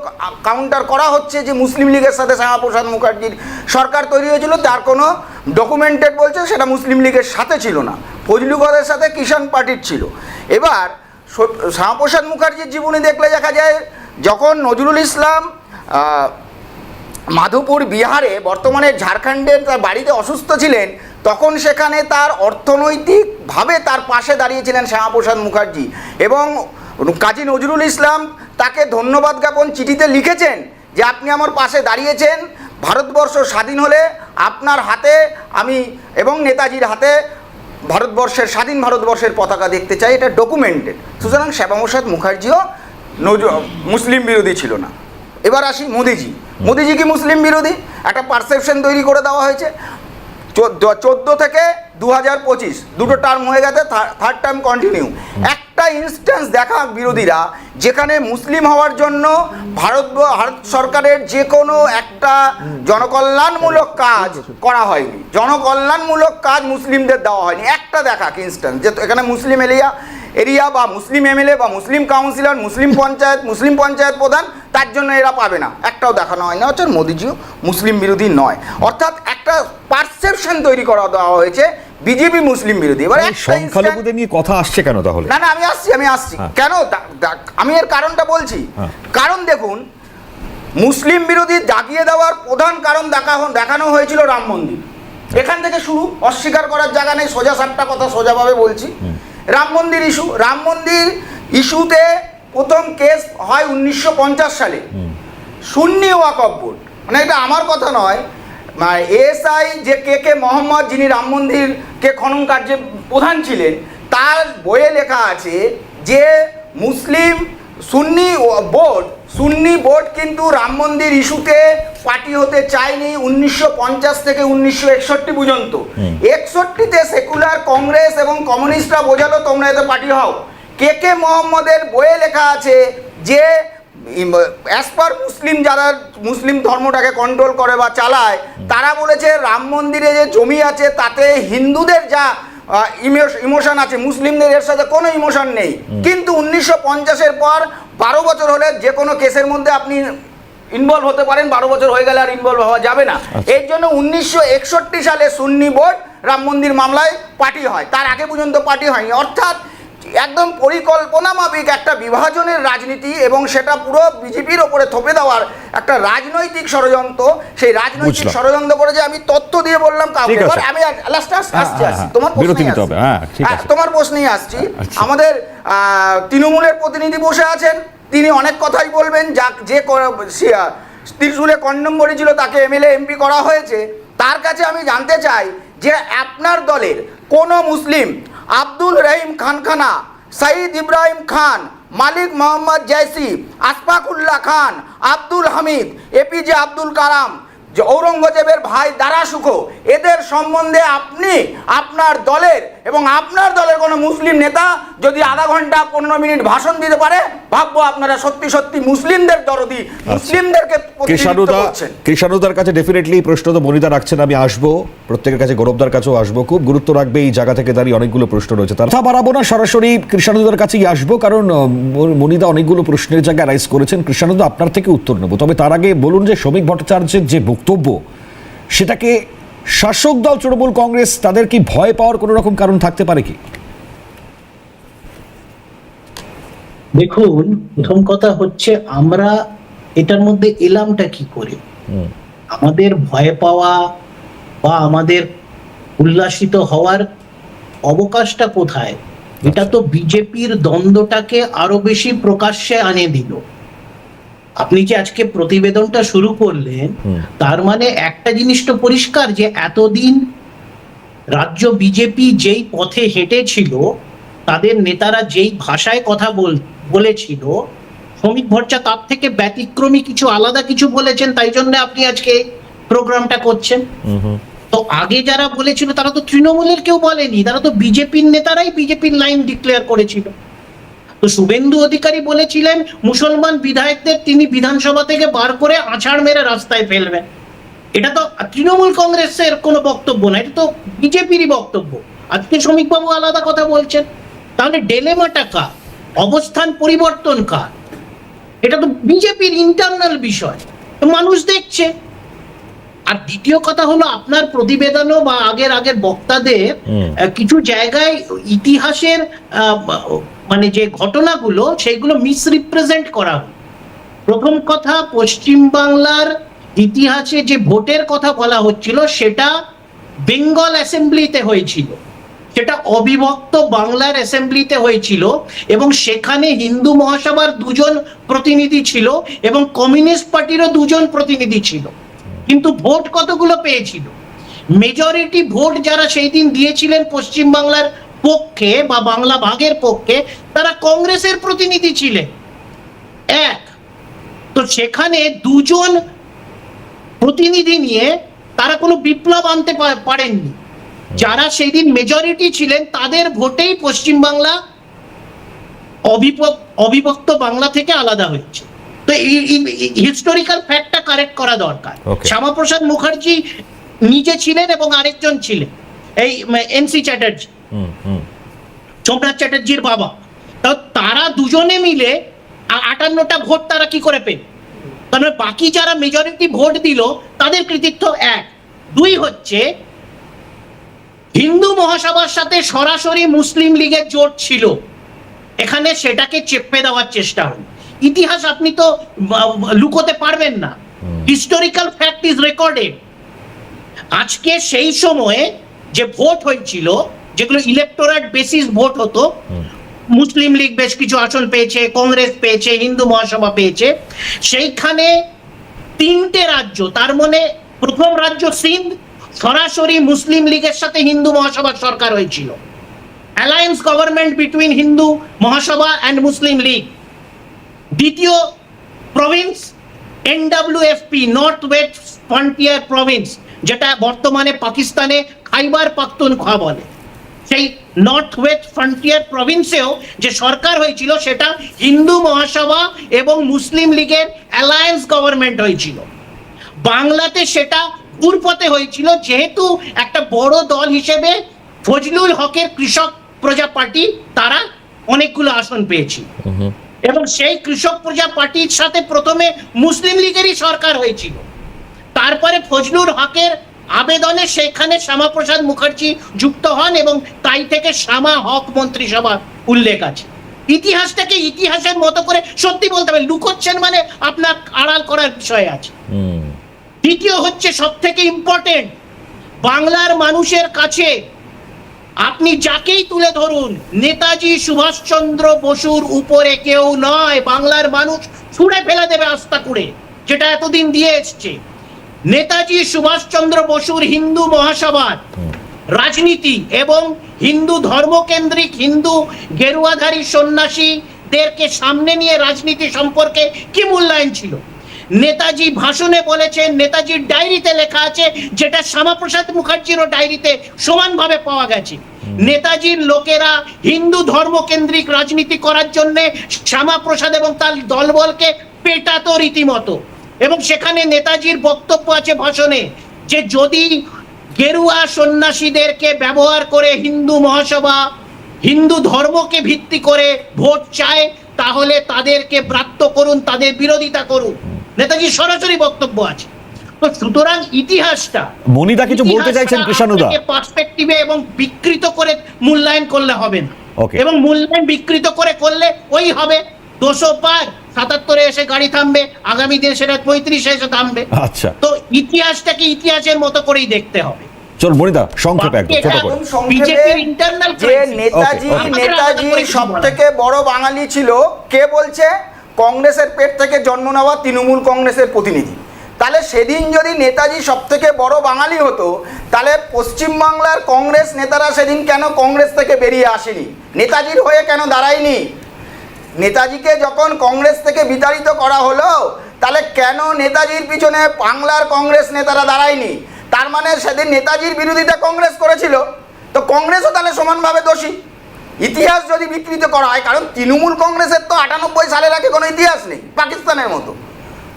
কাউন্টার করা হচ্ছে যে মুসলিম লীগের সাথে শ্যামাপ্রসাদ মুখার্জির সরকার তৈরি হয়েছিল, তার কোনো ডকুমেন্টেড বলছে সেটা মুসলিম লীগের সাথে ছিল না, ফজলু হকের সাথে কিষাণ পার্টির ছিল। এবার শ্যামাপ্রসাদ মুখার্জির জীবনী দেখলে দেখা যায়, যখন নজরুল ইসলাম মাধবপুর বিহারে, বর্তমানে ঝাড়খণ্ডের, তার বাড়িতে অসুস্থ ছিলেন, তখন সেখানে তার অর্থনৈতিকভাবে তার পাশে দাঁড়িয়েছিলেন শ্যামাপ্রসাদ মুখার্জি, এবং কাজী নজরুল ইসলাম তাকে ধন্যবাদ জ্ঞাপন চিঠিতে লিখেছেন যে আপনি আমার পাশে দাঁড়িয়েছেন, ভারতবর্ষ স্বাধীন হলে আপনার হাতে আমি এবং নেতাজির হাতে স্বাধীন ভারতবর্ষের পতাকা দেখতে চাই, এটা ডকুমেন্টেড। সুতরাং শ্যামাপ্রসাদ মুখার্জিও মুসলিম বিরোধী ছিল না। এবার আসি মোদিজি কি মুসলিম বিরোধী? একটা পারসেপশন তৈরি করে দেওয়া হয়েছে। 14 থেকে 2025 দুটো টার্ম হয়ে গেছে, থার্ড টার্ম কন্টিনিউ। একটা ইনস্ট্যান্স দেখা বিরোধীরা যেখানে মুসলিম হওয়ার জন্য ভারত সরকারের যে কোনো একটা জনকল্যাণমূলক কাজ করা হয়নি, জনকল্যাণমূলক কাজ মুসলিমদের দেওয়া হয়নি। একটা দেখা ইনস্ট্যান্স যে এখানে মুসলিম এরিয়া বা মুসলিম এমএলএ বা মুসলিম কাউন্সিলর, মুসলিম পঞ্চায়েত প্রধান, তার জন্য এরা পাবে না, একটাও দেখানো হয় না। অর্থাৎ মোদিজিও মুসলিম বিরোধী নয়, অর্থাৎ একটা পারসেপশন তৈরি করা দেওয়া হয়েছে বিজেপি মুসলিম বিরোধী। এবার সংখ্যালঘুদের নিয়ে কথা আসছে কেন তাহলে? না আমি আসছি কেন, আমি এর কারণটা বলছি। কারণ দেখুন, মুসলিম বিরোধী জাগিয়ে দেওয়ার প্রধান কারণ দেখানো হয়েছিল রাম মন্দির। এখান থেকে শুরু, অস্বীকার করার জায়গা নেই, সোজা সাপটা কথা সোজাভাবে বলছি। রাম মন্দির ইস্যুতে প্রথম কেস হয় 1950 সালে, সুন্নি ওয়াকফ বোর্ড, মানে এটা আমার কথা নয়, এএসআই যে কে মোহাম্মদ, যিনি রাম মন্দিরকে খনন কার্যে প্রধান ছিলেন, তার বইয়ে লেখা আছে যে সুন্নি বোর্ড কিন্তু রাম মন্দির ইস্যুতে পার্টি হতে চায়নি 1950 থেকে 1961 পর্যন্ত। 61তে সেকুলার কংগ্রেস এবং কমিউনিস্টরা বোঝালো তোমরা এতে পার্টি হও। কে মোহাম্মদের বইয়ে লেখা আছে যে অ্যাজ পার যারা মুসলিম ধর্মটাকে কন্ট্রোল করে বা চালায়, তারা বলেছে রাম মন্দিরে যে জমি আছে তাতে হিন্দুদের যা ইমোশন আছে, মুসলিমদের এর সাথে কোনো ইমোশন নেই। কিন্তু 1950-এর পর 12 বছর হলে যে কোনো কেসের মধ্যে আপনি ইনভলভ হতে পারেন, 12 বছর হয়ে গেলে আর ইনভলভ হওয়া যাবে না। এর জন্য 1961 সালে সুন্নি বোর্ড রাম মন্দির মামলায় পার্টি হয়, তার আগে পর্যন্ত পার্টি হয়নি। অর্থাৎ একদম পরিকল্পনা মাফিক একটা বিভাজনের রাজনীতি, এবং সেটা পুরো বিজেপির ওপরে থপে দেওয়ার একটা রাজনৈতিক ষড়যন্ত্র। সেই রাজনৈতিক ষড়যন্ত্র করে যে আমি তথ্য দিয়ে বললাম কাউকে, আমি আসছি তোমার প্রশ্নেই আসছি। আমাদের তৃণমূলের প্রতিনিধি বসে আছেন, তিনি অনেক কথাই বলবেন, যে ত্রিশূলে কন্ডম পড়েছিল তাকে এমএলএ এমপি করা হয়েছে। তার কাছে আমি জানতে চাই যে আপনার দলের কোন মুসলিম আব্দুল রহিম খানখানা, সঈদ ইব্রাহিম খান, মালিক মোহাম্মদ জয়সি, আশফাকুল্লাহ খান, আব্দুল হামিদ, এপিজে আব্দুল কালাম, ঔরঙ্গজেবের ভাই দারা সুখো, এদের সম্বন্ধে আপনি আপনার দলের এবং আপনার দলের কোনো মুসলিম নেতা যদি আধা ঘন্টা 15 মিনিট ভাষণ দিতে পারে, ভাববো আপনারা সত্যি সত্যি মুসলিমদের দরদি, মুসলিমদেরকে কৃষাণুদার কাছে ডেফিনেটলি প্রশ্ন তো মনিদা রাখছেন, আমি আসবো প্রত্যেকের কাছে, গৌরবদার কাছেও আসবো, খুব গুরুত্ব রাখবে এই জায়গা থেকে দাঁড়িয়ে অনেকগুলো প্রশ্ন রয়েছে। তার কথা বাড়াবো না, সরাসরি কৃষাণুদার কাছেই আসবো, কারণ মনিদা অনেকগুলো প্রশ্নের জায়গায় রাইজ করেছেন। কৃষাণুদা আপনার থেকে উত্তর নেব, তবে তার আগে বলুন যে শ্রমিক ভট্টাচার্যের যে বক্তব্য, সেটাকে শাসক দল তৃণমূল কংগ্রেস তাদের কি ভয় পাওয়ার কোনো রকম কারণ থাকতে পারে কি? দেখুন, প্রথম কথা হচ্ছে আমরা এটার মধ্যে এলামটা কি করে, আমাদের ভয় পাওয়া বা আমাদের উল্লাসিত হওয়ার অবকাশটা কোথায় এটা তো বিজেপির দ্বন্দ্বটাকে আরো বেশি প্রকাশ্যে আনে দিল। আপনি যে আজকে প্রতিবেদনটা শুরু করলেন, তার মানে একটা জিনিস তো পরিষ্কার যে এতদিন রাজ্য বিজেপি যেই পথে হেঁটেছিল, তাদের নেতারা যেই ভাষায় কথা বলেছিল, শ্রমিক ভট্টাচার্য তার থেকে ব্যতিক্রমী কিছু আলাদা কিছু বলেছেন, তাই জন্য আপনি আজকে প্রোগ্রামটা করছেন। তো আগে যারা বলেছিল তারা তো তৃণমূলের কেউ বলেনি, তারা তো বিজেপির নেতারাই বিজেপির লাইন ডিক্লেয়ার করেছিল। তো শুভেন্দু অধিকারী বলেছিলেন মুসলমান বিধায়কদের তিনি বিধানসভা থেকে বার করে আছাড় মেরে রাস্তায় ফেলবেন। এটা তো তৃণমূল কংগ্রেসের কোনো বক্তব্য না, এটা তো বিজেপিরই বক্তব্য। আজকে শ্রমিকবাবু আলাদা কথা বলছেন, তাহলে ডেলেমাটা কার, অবস্থান পরিবর্তন কার? এটা তো বিজেপির ইন্টারনাল বিষয়, মানুষ দেখছে। আর দ্বিতীয় কথা হলো, আপনার প্রতিবেদনও বা আগের বক্তাদের কিছু জায়গায় ইতিহাসের মানে যে ঘটনাগুলো সেগুলো মিসরিপ্রেজেন্ট করা হয়। প্রথম কথা, পশ্চিম বাংলার ইতিহাসে যে ভোটের কথা বলা হচ্ছিল সেটা বেঙ্গল অ্যাসেম্বলিতে হয়েছিল, সেটা অবিভক্ত বাংলার অ্যাসেম্বলিতে হয়েছিল, এবং সেখানে হিন্দু মহাসভার 2 প্রতিনিধি ছিল এবং কমিউনিস্ট পার্টিরও 2 প্রতিনিধি ছিল। কিন্তু ভোট কতগুলো পেয়েছিল? মেজরিটি ভোট যারা সেই দিন দিয়েছিলেন পশ্চিম বাংলার পক্ষে বা বাংলা ভাগের পক্ষে, তারা কংগ্রেসের প্রতিনিধি ছিলেন। তো সেখানে 2 প্রতিনিধি নিয়ে তারা কোনো বিপ্লব আনতে পারেননি। যারা সেই দিন মেজরিটি ছিলেন তাদের ভোটেই পশ্চিম বাংলা অবিভক্ত বাংলা থেকে আলাদা হয়েছে। তো হিস্টোরিক্যাল ফ্যাক্টটা কারেক্ট করা দরকার। শ্যামাপ্রসাদ মুখার্জি নিজে ছিলেন এবং আরেকজন ছিলেন এই এনসি চ্যাটার্জি, সোমনাথ চ্যাটার্জির বাবা। তারা 2 মিলে 58টা ভোট তারা কি করে পেল? কারণ বাকি যারা মেজরিটি ভোট দিল তাদের কৃতিত্ব 1। 2 হচ্ছে হিন্দু মহাসভার সাথে সরাসরি মুসলিম লীগের জোট ছিল, এখানে সেটাকে চেপে দেওয়ার চেষ্টা হল। ইতিহাস আপনি তো লুকোতে পারবেন না, হিস্টোরিক্যাল ফ্যাক্ট ইজ রেকর্ডেড। আজকে সেই সময়ে যে ভোট হয়েছিল, যেগুলো ইলেকটোরাল বেসিস ভোট হতো, মুসলিম লীগ বেশ কিছু আসন পেয়েছে, কংগ্রেস পেয়েছে, হিন্দু মহাসভা পেয়েছে, সেইখানে 3টে রাজ্য, তার মানে প্রথম রাজ্য সিন্ধ, সরাসরি মুসলিম লীগের সাথে হিন্দু মহাসভার সরকার হয়েছিল, alliance government between Hindu Mahasabha and Muslim League. দ্বিতীয় province NWFP, North West Frontier Province, যেটা বর্তমানে পাকিস্তানে খাইবার পাখতুনখোয়া বলে, সেই নর্থ ওয়েস্ট ফ্রন্টিয়ার প্রভিন্সেও যে সরকার হয়েছিল সেটা হিন্দু মহাসভা এবং মুসলিম লীগের অ্যালায়েন্স গভর্নমেন্ট হয়েছিল। বাংলাতে সেটা ঘুরপথে হয়েছিল, যেহেতু একটা বড় দল হিসেবে ফজলুল হকের কৃষক প্রজা পার্টি তারা অনেকগুলো আসন পেয়েছিল, এবং সেই কৃষক প্রজা পার্টির সাথে প্রথমে মুসলিম লীগেরই সরকার হয়েছিল। তারপরে ফজলুল হকের আবেদনে সেখানে শ্যামাপ্রসাদ মুখার্জি যুক্ত হন এবং তাই থেকে শ্যামা হক মন্ত্রিসভা উল্লেখ আছে। ইতিহাসটাকে ইতিহাসের মতো করে সত্যি বলতে হবে, লুকোচ্ছেন মানে আপনার আড়াল করার বিষয় আছে। দ্বিতীয় হচ্ছে সব থেকে ইম্পর্টেন্ট, বাংলার মানুষের কাছে আপনি যাকেই তুলে ধরুন, নেতাজি সুভাষচন্দ্র বসুর উপরে কেউ নয়। বাংলার মানুষ ছুঁড়ে ফেলে দেবে আস্থা করে, যেটা এতদিন দিয়ে এসছে। নেতাজি সুভাষচন্দ্র বসুর হিন্দু মহাসভার রাজনীতি এবং হিন্দু ধর্মকেন্দ্রিক, হিন্দু গেরুয়াধারী সন্ন্যাসীদেরকে সামনে নিয়ে রাজনীতি সম্পর্কে কি মূল্যায়ন ছিল? নেতাজি ভাষণে বলেছেন, নেতাজির ডায়েরিতে লেখা আছে, যেটা শ্যামাপ্রসাদ মুখার্জিরও ডায়েরিতে সমানভাবে পাওয়া গেছে। নেতাজির লোকেরা হিন্দু ধর্মকেন্দ্রিক রাজনীতি করার জন্য শ্যামাপ্রসাদ এবং তার দলবলকে পেটাতো রীতিমতো। এবং সেখানে নেতাজির বক্তব্য আছে ভাষণে, যে যদি গেরুয়া সন্ন্যাসীদেরকে ব্যবহার করে হিন্দু মহাসভা হিন্দু ধর্মকে ভিত্তি করে ভোট চায়, তাহলে তাদেরকে ব্রাত্য করুন, তাদের বিরোধিতা করুন। নেতাজির সরাসরি বক্তব্য আছে। তো সুতরাং ইতিহাসটা মনিদা কিছু বলতে চাইছেন কৃষ্ণানুদা, পার্সপেক্টিভে এবং বিকৃত করে মূল্যায়ন করলে হবে না। এবং মূল্যায়ন বিকৃত করলে ওই হবে 205 77-এ এসে গাড়ি থামবে, আগামী দিনে সেটা 35-এ এসে থামবে। আচ্ছা, তো ইতিহাসটাকে ইতিহাসের মতো করেই দেখতে হবে। চল মনিদা সংক্ষেপে একদম ছোট করে। একদম সংক্ষেপে, বিজেপির ইন্টারনাল যে নেতাজি সব থেকে বড় বাঙালি ছিল, কে বলছে? কংগ্রেসের পেট থেকে জন্ম নেওয়া তৃণমূল কংগ্রেসের প্রতিনিধি। তাহলে সেদিন যদি নেতাজি সব থেকে বড় বাঙালি হতো, তাহলে পশ্চিমবাংলার কংগ্রেস নেতারা সেদিন কেন কংগ্রেস থেকে বেরিয়ে আসেনি? নেতাজির হয়ে কেন দাঁড়ায়নি? নেতাজিকে যখন কংগ্রেস থেকে বিতাড়িত করা হলো, তাহলে কেন নেতাজির পিছনে বাংলার কংগ্রেস নেতারা দাঁড়ায়নি? তার মানে সেদিন নেতাজির বিরোধিতা কংগ্রেস করেছিল, তো কংগ্রেসও তাহলে সমানভাবে দোষী। ইতিহাস যদি বিকৃত করা হয়, কারণ তৃণমূল কংগ্রেসের তো 98 সালের আগে কোনো ইতিহাস নেই, পাকিস্তানের মতো।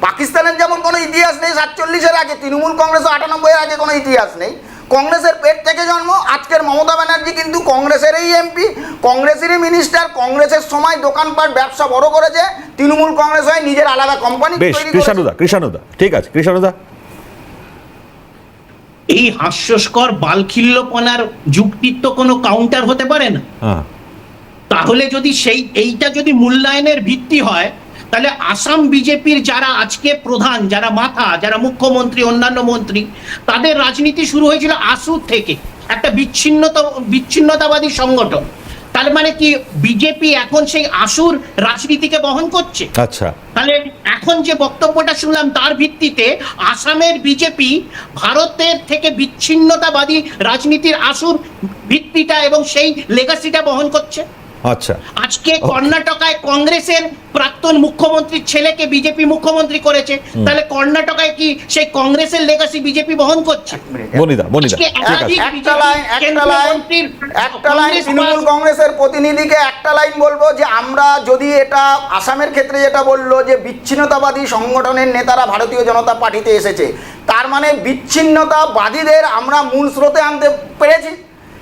পাকিস্তানের যেমন কোনো ইতিহাস নেই 47-এর আগে, তৃণমূল কংগ্রেসও 98-এর আগে কোনো ইতিহাস নেই। কংগ্রেসের পেট থেকে জন্ম। আজকের মমতা ব্যানার্জি কিন্তু কংগ্রেসেরই এমপি, কংগ্রেসেরই মিনিস্টার, কংগ্রেসের সময় দোকানপাট ব্যবসা বড় করেছে, তৃণমূল কংগ্রেস হয় নিজের আলাদা কোম্পানি বেশ, তৈরি করেছে। কৃষাণুদা ঠিক আছে, কৃষাণুদা। এই হাস্যস্কর বালখিল্যপনার যুক্তির তো কোনো কাউন্টার হতে পারে না। হ্যাঁ, তাহলে যদি এইটা যদি মূল্যায়নের ভিত্তি হয়, তাহলে আসাম বিজেপির যারা আজকে প্রধান, যারা মাথা, যারা মুখ্যমন্ত্রী, অন্যান্য মন্ত্রী, তাদের রাজনীতি শুরু হয়েছিল আসুর থেকে, একটা বিচ্ছিন্নতাবাদী সংগঠন। তার মানে কি বিজেপি এখন সেই আসুর রাজনীতিকে বহন করছে? আচ্ছা, তাহলে এখন যে বক্তব্যটা শুনলাম তার ভিত্তিতে আসামের বিজেপি ভারতের থেকে বিচ্ছিন্নতাবাদী রাজনীতির আসুর ভিত্তিটা এবং সেই লেগাসিটা বহন করছে। আচ্ছা, আজকে কর্ণাটকায় কংগ্রেসের প্রাক্তন মুখ্যমন্ত্রীর ছেলেকে বিজেপি মুখ্যমন্ত্রী করেছে, তাহলে কর্ণাটকায় কি সেই কংগ্রেসের লেগাসি বিজেপি বহন করছে? মনিদা আজকে ঠিক আছে। একটা লাইন তৃণমূল কংগ্রেসের প্রতিনিধিকে একটা লাইন বলবো, যে আমরা যদি এটা আসামের ক্ষেত্রে যেটা বললো যে বিচ্ছিন্নতাবাদী সংগঠনের নেতারা ভারতীয় জনতা পার্টিতে এসেছে, তার মানে বিচ্ছিন্নতাবাদীদের আমরা মূল স্রোতে আনতে পেরেছি।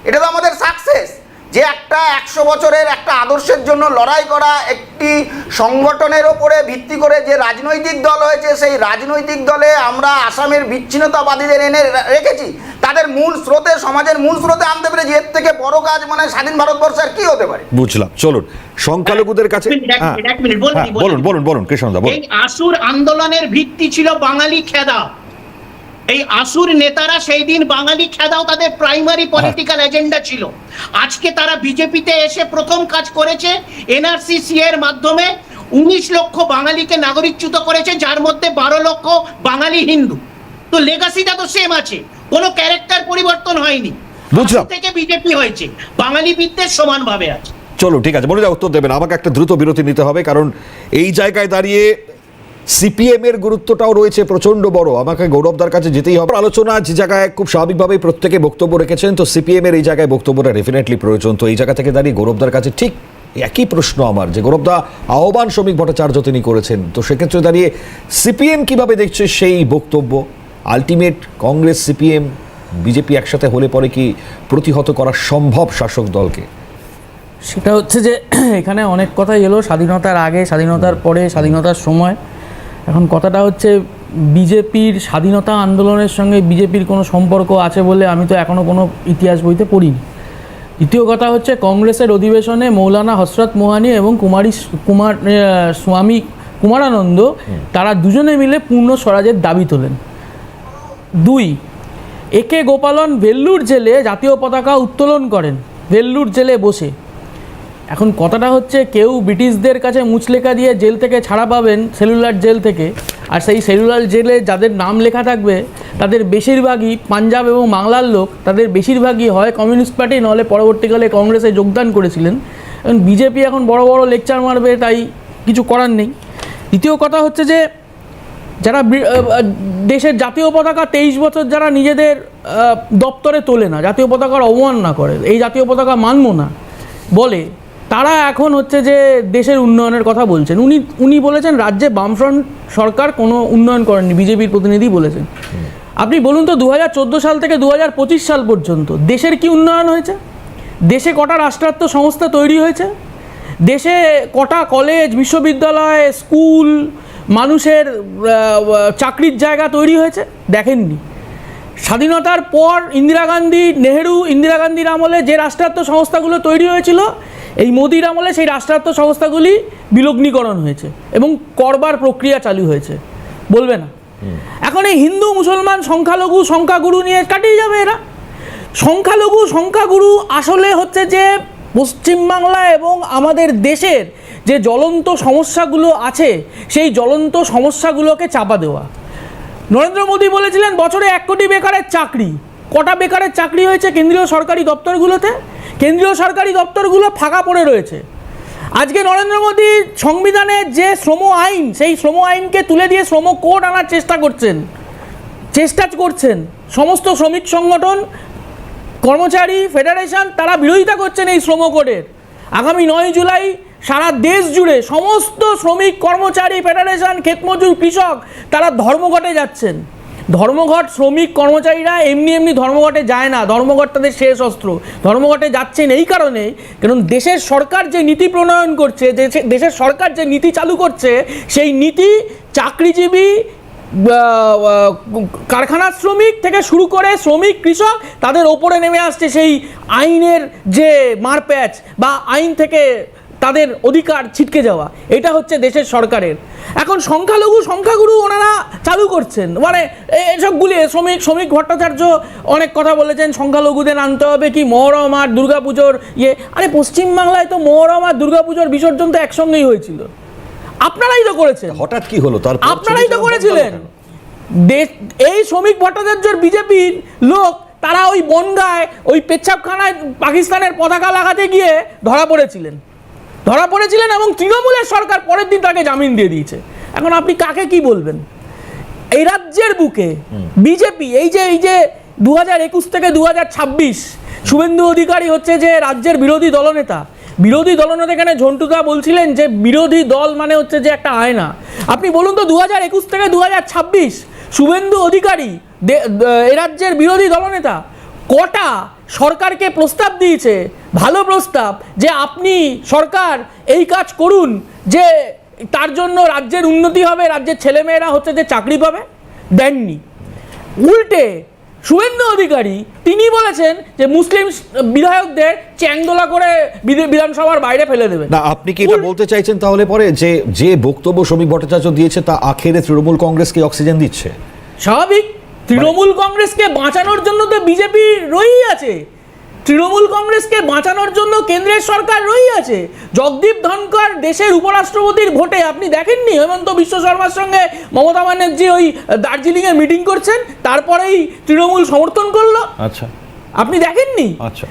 এটা তো আমাদের সাকসেস, যে একটা 100 বছরের একটা আদর্শের জন্য লড়াই করা একটি সংগঠনের ওপরে ভিত্তি করে যে রাজনৈতিক দল হয়েছে, সেই রাজনৈতিক দলে আমরা আসামের বিচ্ছিন্নতাবাদীদের এনে রেখেছি, তাদের মূল স্রোতে, সমাজের মূল স্রোতে আনতে পেরেছি। এর থেকে বড় কাজ মানে স্বাধীন ভারতবর্ষে আর কি হতে পারে? বুঝলাম। চলুন সংখ্যালঘুদের কাছে। এক মিনিট বলুন কৃষ্ণদা বলুন। এই আসুর আন্দোলনের ভিত্তি ছিল বাঙালি খেদা। এই আসুর নেতারা সেই দিন বাঙালি খেদাও তাদের প্রাইমারি পলিটিক্যাল এজেন্ডা ছিল। আজকে তারা বিজেপিতে এসে প্রথম কাজ করেছে, এনআরসি এর মাধ্যমে 19 লক্ষ বাঙালিকে নাগরিকচ্যুত করেছে, যার মধ্যে 12 লক্ষ বাঙালি হিন্দু। তো লেগাসিটা তো সেম আছে, কোনো ক্যারেক্টার পরিবর্তন হয়নি। বুঝলাম। থেকে বিজেপি হয়েছে, বাঙালি বিদ্বেষ সমানভাবে আছে। চলো ঠিক আছে, মনিদা উত্তর দেবেন। আমাকে একটা দ্রুত বিরতি নিতে হবে, কারণ এই জায়গায় দাঁড়িয়ে সিপিএম এর গুরুত্বটাও রয়েছে প্রচন্ড বড়। আমাকে গৌরবদার কাছে যেতেই হবে। আলোচনা যে জায়গায় খুব স্বাভাবিকভাবেই প্রত্যেকে বক্তব্য রেখেছেন, তো সিপিএম এর এই জায়গায় বক্তব্যটা ডেফিনেটলি প্রয়োজন। তো এই জায়গা থেকে দাঁড়িয়ে গৌরবদার কাছে ঠিক একই প্রশ্ন আমার, যে গৌরবদা আহ্বান শ্রমিক ভট্টাচার্য তিনি করেছেন, তো সেক্ষেত্রে দাঁড়িয়ে সিপিএম কিভাবে দেখছে সেই বক্তব্য? আলটিমেট কংগ্রেস, সিপিএম, বিজেপি একসাথে হলে পরে কি প্রতিহত করা সম্ভব শাসক দলকে? সেটা হচ্ছে যে এখানে অনেক কথাই এলো, স্বাধীনতার আগে, স্বাধীনতার পরে, স্বাধীনতার সময়। এখন কথাটা হচ্ছে বিজেপির স্বাধীনতা আন্দোলনের সঙ্গে বিজেপির কোনো সম্পর্ক আছে বলে আমি তো এখনও কোনো ইতিহাস বইতে পড়িনি। দ্বিতীয় কথা হচ্ছে কংগ্রেসের অধিবেশনে মৌলানা হসরত মোহানি এবং স্বামী কুমারানন্দ তারা দুজনে মিলে পূর্ণ স্বরাজের দাবি তোলেন। 2, একে গোপালন ভেল্লুর জেলে জাতীয় পতাকা উত্তোলন করেন, ভেল্লুর জেলে বসে। এখন কথাটা হচ্ছে কেউ ব্রিটিশদের কাছে মুচলেখা দিয়ে জেল থেকে ছাড়া পাবেন, সেলুলার জেল থেকে, আর সেই সেলুলার জেলে যাদের নাম লেখা থাকবে তাদের বেশিরভাগই পাঞ্জাব এবং বাংলার লোক, তাদের বেশিরভাগই হয় কমিউনিস্ট পার্টি, নাহলে পরবর্তীকালে কংগ্রেসে যোগদান করেছিলেন। এখন বিজেপি এখন বড় বড় লেকচার মারবে, তাই কিছু করার নেই। দ্বিতীয় কথা হচ্ছে যে যারা দেশের জাতীয় পতাকা 23 বছর যারা নিজেদের দপ্তরে তোলে না, জাতীয় পতাকার অবমাননা করে, এই জাতীয় পতাকা মানব না বলে, তারা এখন হচ্ছে যে দেশের উন্নয়নের কথা বলছেন। উনি বলেছেন রাজ্যে বামফ্রন্ট সরকার কোনো উন্নয়ন করেননি, বিজেপির প্রতিনিধি বলেছেন। আপনি বলুন তো 2014 সাল থেকে 2025 সাল পর্যন্ত দেশের কি উন্নয়ন হয়েছে? দেশে কটা রাষ্ট্রায়ত্ত সংস্থা তৈরি হয়েছে? দেশে কটা কলেজ, বিশ্ববিদ্যালয়, স্কুল, মানুষের চাকরির জায়গা তৈরি হয়েছে? দেখেননি। স্বাধীনতার পর ইন্দিরা গান্ধীর আমলে যে রাষ্ট্রায়ত্ত সংস্থাগুলো তৈরি হয়েছিল, এই মোদির আমলে সেই রাষ্ট্রায়ত্ত সংস্থাগুলি বিলগ্নীকরণ হয়েছে এবং করবার প্রক্রিয়া চালু হয়েছে, বলবে না? এখন এই হিন্দু মুসলমান সংখ্যালঘু সংখ্যাগুরু নিয়ে কাটিয়ে যাবে এরা। সংখ্যালঘু সংখ্যাগুরু আসলে হচ্ছে যে পশ্চিমবাংলা এবং আমাদের দেশের যে জ্বলন্ত সমস্যাগুলো আছে সেই জ্বলন্ত সমস্যাগুলোকে চাপা দেওয়া। নরেন্দ্র মোদী বলেছিলেন বছরে 1 কোটি বেকারের চাকরি। কটা বেকারের চাকরি হয়েছে কেন্দ্রীয় সরকারি দপ্তরগুলোতে? কেন্দ্রীয় সরকারি দপ্তরগুলো ফাঁকা পড়ে রয়েছে। আজকে নরেন্দ্র মোদী সংবিধানের যে শ্রম আইন, সেই শ্রম আইনকে তুলে দিয়ে শ্রম কোড আনার চেষ্টা করছেন। সমস্ত শ্রমিক সংগঠন, কর্মচারী ফেডারেশন তারা বিরোধিতা করছেন এই শ্রম কোডের। আগামী 9 জুলাই সারা দেশ জুড়ে সমস্ত শ্রমিক, কর্মচারী ফেডারেশন, ক্ষেতমজুর, কৃষক তারা ধর্মঘটে যাচ্ছেন। ধর্মঘট শ্রমিক কর্মচারীরা এমনি ধর্মঘটে যায় না, ধর্মঘট তাদের শেষ অস্ত্র। ধর্মঘটে যাচ্ছেন এই কারণে, কারণ দেশের সরকার যে নীতি প্রণয়ন করছে, দেশের সরকার যে নীতি চালু করছে, সেই নীতি চাকরিজীবী, কারখানার শ্রমিক থেকে শুরু করে শ্রমিক, কৃষক তাদের ওপরে নেমে আসছে সেই আইনের যে মারপ্যাচ বা আইন থেকে তাদের অধিকার ছিটকে যাওয়া। এটা হচ্ছে দেশের সরকারের। এখন সংখ্যালঘু সংখ্যাগুরু ওনারা চালু করছেন, মানে এসবগুলি শ্রমিক ভট্টাচার্য অনেক কথা বলেছেন, সংখ্যালঘুদের আনতে হবে কি মহরম আর দুর্গাপুজোর আরে পশ্চিমবাংলায় তো মহরম আর দুর্গাপুজোর বিসর্জন তো একসঙ্গেই হয়েছিল, আপনারাই তো করেছেন। হঠাৎ কি হলো? তার আপনারাই তো করেছিলেন। এই শ্রমিক ভট্টাচার্যর বিজেপির লোক তারা ওই বনগায় ওই পেচ্ছাপখানায় পাকিস্তানের পতাকা লাগাতে গিয়ে ধরা পড়েছিলেন এবং তৃণমূলের সরকার পরের দিন তাকে জামিন দিয়ে দিয়েছে। এখন আপনি কাকে কি বলবেন? এই রাজ্যের বুকে বিজেপি এই যে 2021 থেকে 2026 শুভেন্দু অধিকারী হচ্ছে যে রাজ্যের বিরোধী দলনেতা। এখানে ঝন্টুদা বলছিলেন যে বিরোধী দল মানে হচ্ছে যে একটা আয়না। আপনি বলুন তো 2021 থেকে 2026 শুভেন্দু অধিকারী এ রাজ্যের বিরোধী দলনেতা কটা সরকারকে প্রস্তাব দিয়েছে, ভালো প্রস্তাব, যে আপনি সরকার এই কাজ করুন যে তার জন্য রাজ্যের উন্নতি হবে, রাজ্যের ছেলেমেয়েরা হচ্ছে যে চাকরি পাবে? দেননি। উল্টে শুভেন্দু অধিকারী তিনি বলেছেন যে মুসলিম বিধায়কদের চ্যাংদোলা করে বিধানসভার বাইরে ফেলে দেবেন। না, আপনি কি এটা বলতে চাইছেন তাহলে পরে যে বক্তব্য শ্রমিক ভট্টাচার্য দিয়েছে তা আখেরে তৃণমূল কংগ্রেসকে অক্সিজেন দিচ্ছে? স্বাভাবিক, তৃণমূল কংগ্রেসকে বাঁচানোর জন্য তো বিজেপি রয়েই আছে, তৃণমূল কংগ্রেসকে বাঁচানোর জন্য কেন্দ্রের সরকার রয়েই আছে। জগদীপ ধনকর দেশের উপরাষ্ট্রপতির ভোটে আপনি দেখেননি হেমন্ত বিশ্ব শর্মার সঙ্গে মমতা ব্যানার্জি ওই দার্জিলিংয়ে মিটিং করছেন, তারপরেই তৃণমূল সমর্থন করলো? আচ্ছা, আপনি দেখেননি? আচ্ছা,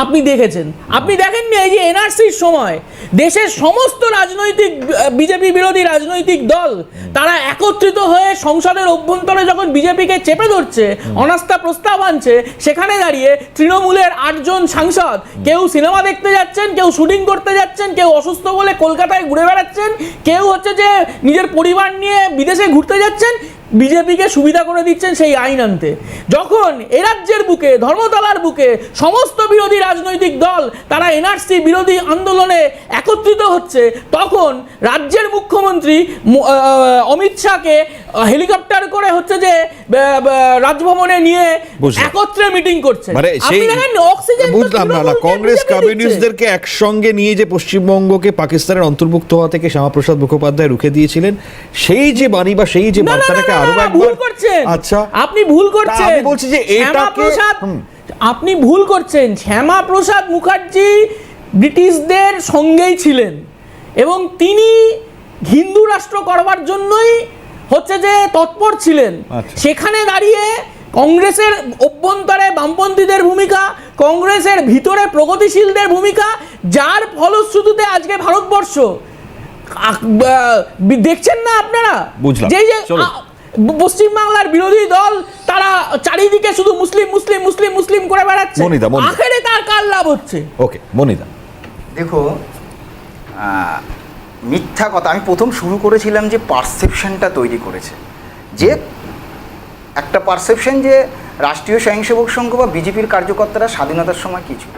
আপনি দেখেছেন? আপনি দেখেননি এই যে এনআরসির সময় দেশের সমস্ত রাজনৈতিক বিজেপি বিরোধী রাজনৈতিক দল তারা একত্রিত হয়ে সংসদের অভ্যন্তরে যখন বিজেপিকে চেপে ধরছে, অনাস্থা প্রস্তাব আনছে, সেখানে দাঁড়িয়ে তৃণমূলের 8 জন সাংসদ কেউ সিনেমা দেখতে যাচ্ছেন, কেউ শুটিং করতে যাচ্ছেন, কেউ অসুস্থ বলে কলকাতায় ঘুরে বেড়াচ্ছেন, কেউ হচ্ছে যে নিজের পরিবার নিয়ে বিদেশে ঘুরতে যাচ্ছেন, বিজেপিকে সুবিধা করে দিচ্ছেন সেই আইন আনতে। যখন এ রাজ্যের বুকে, ধর্মতলার বুকে সমস্ত বিরোধী রাজনৈতিক দল তারা এনআরসি বিরোধী আন্দোলনে একত্রিত হচ্ছে, তখন রাজ্যের মুখ্যমন্ত্রী অমিত শাহকে হেলিকপ্টার করে হচ্ছে যে রাজভবনে নিয়ে একত্রে মিটিং করছে। আপনি দেখেন অক্সিজেন বুঝলাম না, কংগ্রেস কমিউনিস্টদেরকে একসঙ্গে নিয়ে যে পশ্চিমবঙ্গকে পাকিস্তানের অন্তর্ভুক্ত হওয়া থেকে শ্যামাপ্রসাদ মুখোপাধ্যায় রুখে দিয়েছিলেন, সেই যে বাণী বা সেই যে বার্তাটাকে ভুল করছেন। আচ্ছা, আপনি ভুল করছেন। আমি বলছি যে আপনি ভুল করছেন। শ্যামাপ্রসাদ মুখার্জি ব্রিটিশদের সঙ্গেই ছিলেন এবং তিনি হিন্দু রাষ্ট্র করবার জন্যই হচ্ছে যে তৎপর ছিলেন। সেখানে দাঁড়িয়ে কংগ্রেসের অভ্যন্তরে বামপন্থীদের ভূমিকা, কংগ্রেসের ভিতরে প্রগতিশীলদের ভূমিকা, যার ফলশ্রুতিতে আজকে ভারতবর্ষ দেখছেন না আপনারা যে পশ্চিমবাংলার বিরোধী দল তারা চারিদিকে শুধু মুসলিম মুসলিম মুসলিম মুসলিম করে বেড়াচ্ছে, আখেরে তার কার লাভ হচ্ছে? ওকে মনিদা, দেখো মিথ্যা কথা আমি প্রথম শুরু করেছিলাম যে পারসেপশনটা তৈরি করেছে, যে একটা পারসেপশন যে রাষ্ট্রীয় স্বয়ংসেবক সংঘ বা বিজেপির কার্যকর্তারা স্বাধীনতার সময় কি ছিল।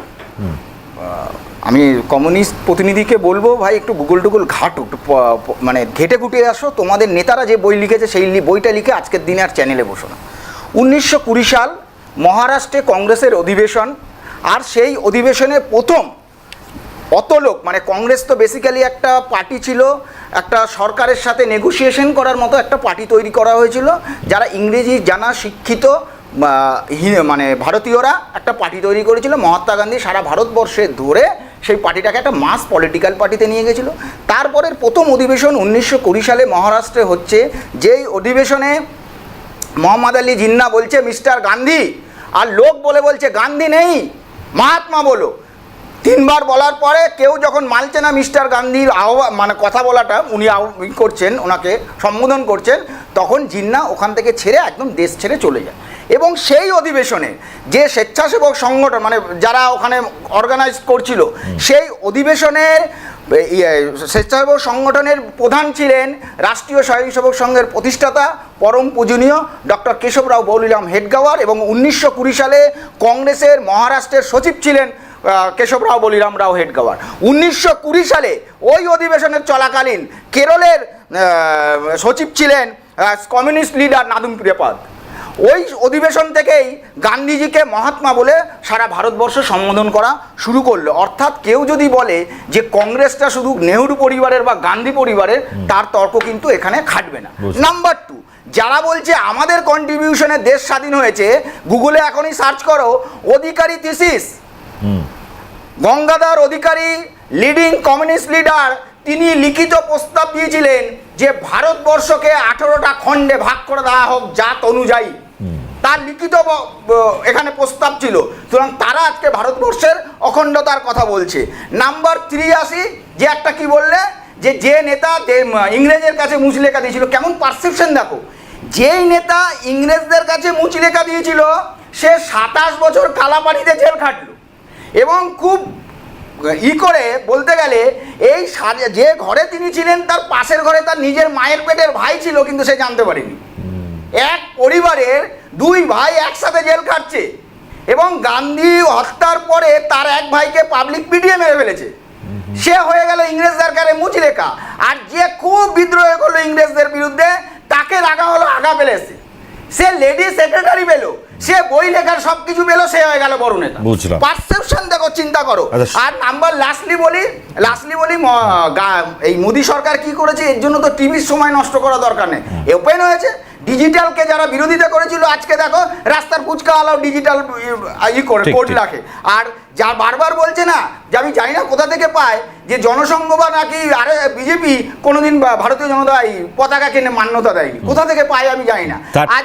আমি কমিউনিস্ট প্রতিনিধিকে বলবো, ভাই একটু গুগল ঘাটো, একটু মানে ঘেটে ঘুটে আসো, তোমাদের নেতারা যে বই লিখেছে সেই বইটা লিখে আজকের দিনে আর চ্যানেলে বসো না। 1920 সাল মহারাষ্ট্রে কংগ্রেসের অধিবেশন, আর সেই অধিবেশনে প্রথম অত লোক, মানে কংগ্রেস তো বেসিক্যালি একটা পার্টি ছিল, একটা সরকারের সাথে নেগোসিয়েশন করার মতো একটা পার্টি তৈরি করা হয়েছিল, যারা ইংরেজি জানা শিক্ষিত মানে ভারতীয়রা একটা পার্টি তৈরি করেছিল। মহাত্মা গান্ধী সারা ভারতবর্ষে ধরে সেই পার্টিটাকে একটা মাস পলিটিক্যাল পার্টিতে নিয়ে গেছিলো। তারপরের প্রথম অধিবেশন 1920 সালে মহারাষ্ট্রে হচ্ছে, যেই অধিবেশনে মোহাম্মদ আলী জিন্না বলছে মিস্টার গান্ধী, আর লোক বলছে গান্ধী নেই, মহাত্মা বলো। 3 বার বলার পরে কেউ যখন মানছে না মিস্টার গান্ধীর মানে কথা বলাটা, উনি করছেন, ওনাকে সম্বোধন করছেন, তখন জিন্না ওখান থেকে ছেড়ে একদম দেশ ছেড়ে চলে যায়। এবং সেই অধিবেশনে যে স্বেচ্ছাসেবক সংগঠন মানে যারা ওখানে অর্গানাইজ করছিল, সেই অধিবেশনের স্বেচ্ছাসেবক সংগঠনের প্রধান ছিলেন রাষ্ট্রীয় স্বয়ংসেবক সংঘের প্রতিষ্ঠাতা পরম পূজনীয় ডক্টর কেশবরাও বলিরাম হেডগাওয়ার, এবং 1920 সালে কংগ্রেসের মহারাষ্ট্রের সচিব ছিলেন কেশবরাও বলিরাম রাও হেডগাওয়ার। 1920 সালে ওই অধিবেশনের চলাকালীন কেরলের সচিব ছিলেন কমিউনিস্ট লিডার নাদুম প্রিয়াপাদ। ওই অধিবেশন থেকেই গান্ধীজিকে মহাত্মা বলে সারা ভারতবর্ষ সম্বোধন করা শুরু করলো। অর্থাৎ কেউ যদি বলে যে কংগ্রেসটা শুধু নেহরু পরিবারের বা গান্ধী পরিবারের, তার তর্ক কিন্তু এখানে খাটবে না। নাম্বার 2, যারা বলছে আমাদের কন্ট্রিবিউশনে দেশ স্বাধীন হয়েছে, গুগলে এখনই সার্চ করো অধিকারী থিসিস, গঙ্গাধর অধিকারী লিডিং কমিউনিস্ট লিডার, তিনি লিখিত প্রস্তাব দিয়েছিলেন যে ভারতবর্ষকে 18টা খণ্ডে ভাগ করে দেওয়া হোক জাত অনুযায়ী, তার লিখিত এখানে প্রস্তাব ছিল। সুতরাং তারা আজকে ভারতবর্ষের অখণ্ডতার কথা বলছে। নাম্বার 3 আসি, যে একটা কি বললে যে নেতা ইংরেজের কাছে মুচলেখা দিয়েছিল, কেমন পারসেপশন দেখো, যেই নেতা ইংরেজদের কাছে মুচলেখা দিয়েছিল সে 27 বছর কালাপানিতে জেল খাটলো, এবং খুব করে বলতে গেলে এই যে ঘরে তিনি ছিলেন তার পাশের ঘরে তার নিজের মায়ের পেটের ভাই ছিল, কিন্তু সে জানতে পারেনি। এক পরিবারের 2 ভাই একসাথে জেল খাটছে, এবং গান্ধী হত্যার পরে তার এক ভাইকে পাবলিক পিটিয়ে মেরে ফেলেছে। সে হয়ে গেল ইংরেজদের কাছে মুচলেখা। আর যে খুব বিদ্রোহ করলো ইংরেজদের বিরুদ্ধে, তাকে রাখা হলো আগা পেলেছে, সে লেডি সেক্রেটারি পেলো, সে বই লেখার সবকিছু পেলো, সে হয়ে গেল বড় নেতা। পারসেপশন দেখো, চিন্তা করো। আর নাম্বার লাস্টলি বলি এই মোদী সরকার কি করেছে, এর জন্য তো টিভির সময় নষ্ট করা দরকার নেই, ওপেন হয়েছে। ডিজিটালকে যারা বিরোধিতা করেছিল, আজকে দেখো রাস্তার ফুচকা আলাও ডিজিটাল করে কোড রাখে। আর যা বারবার বলছে না যে আমি জানি না কোথা থেকে পায় যে জনসংঘ বা নাকি আরে বিজেপি কোনোদিন ভারতীয় জনতা পতাকা কিনে মান্যতা দেয়নি, কোথা থেকে পায় আমি জানি না। আর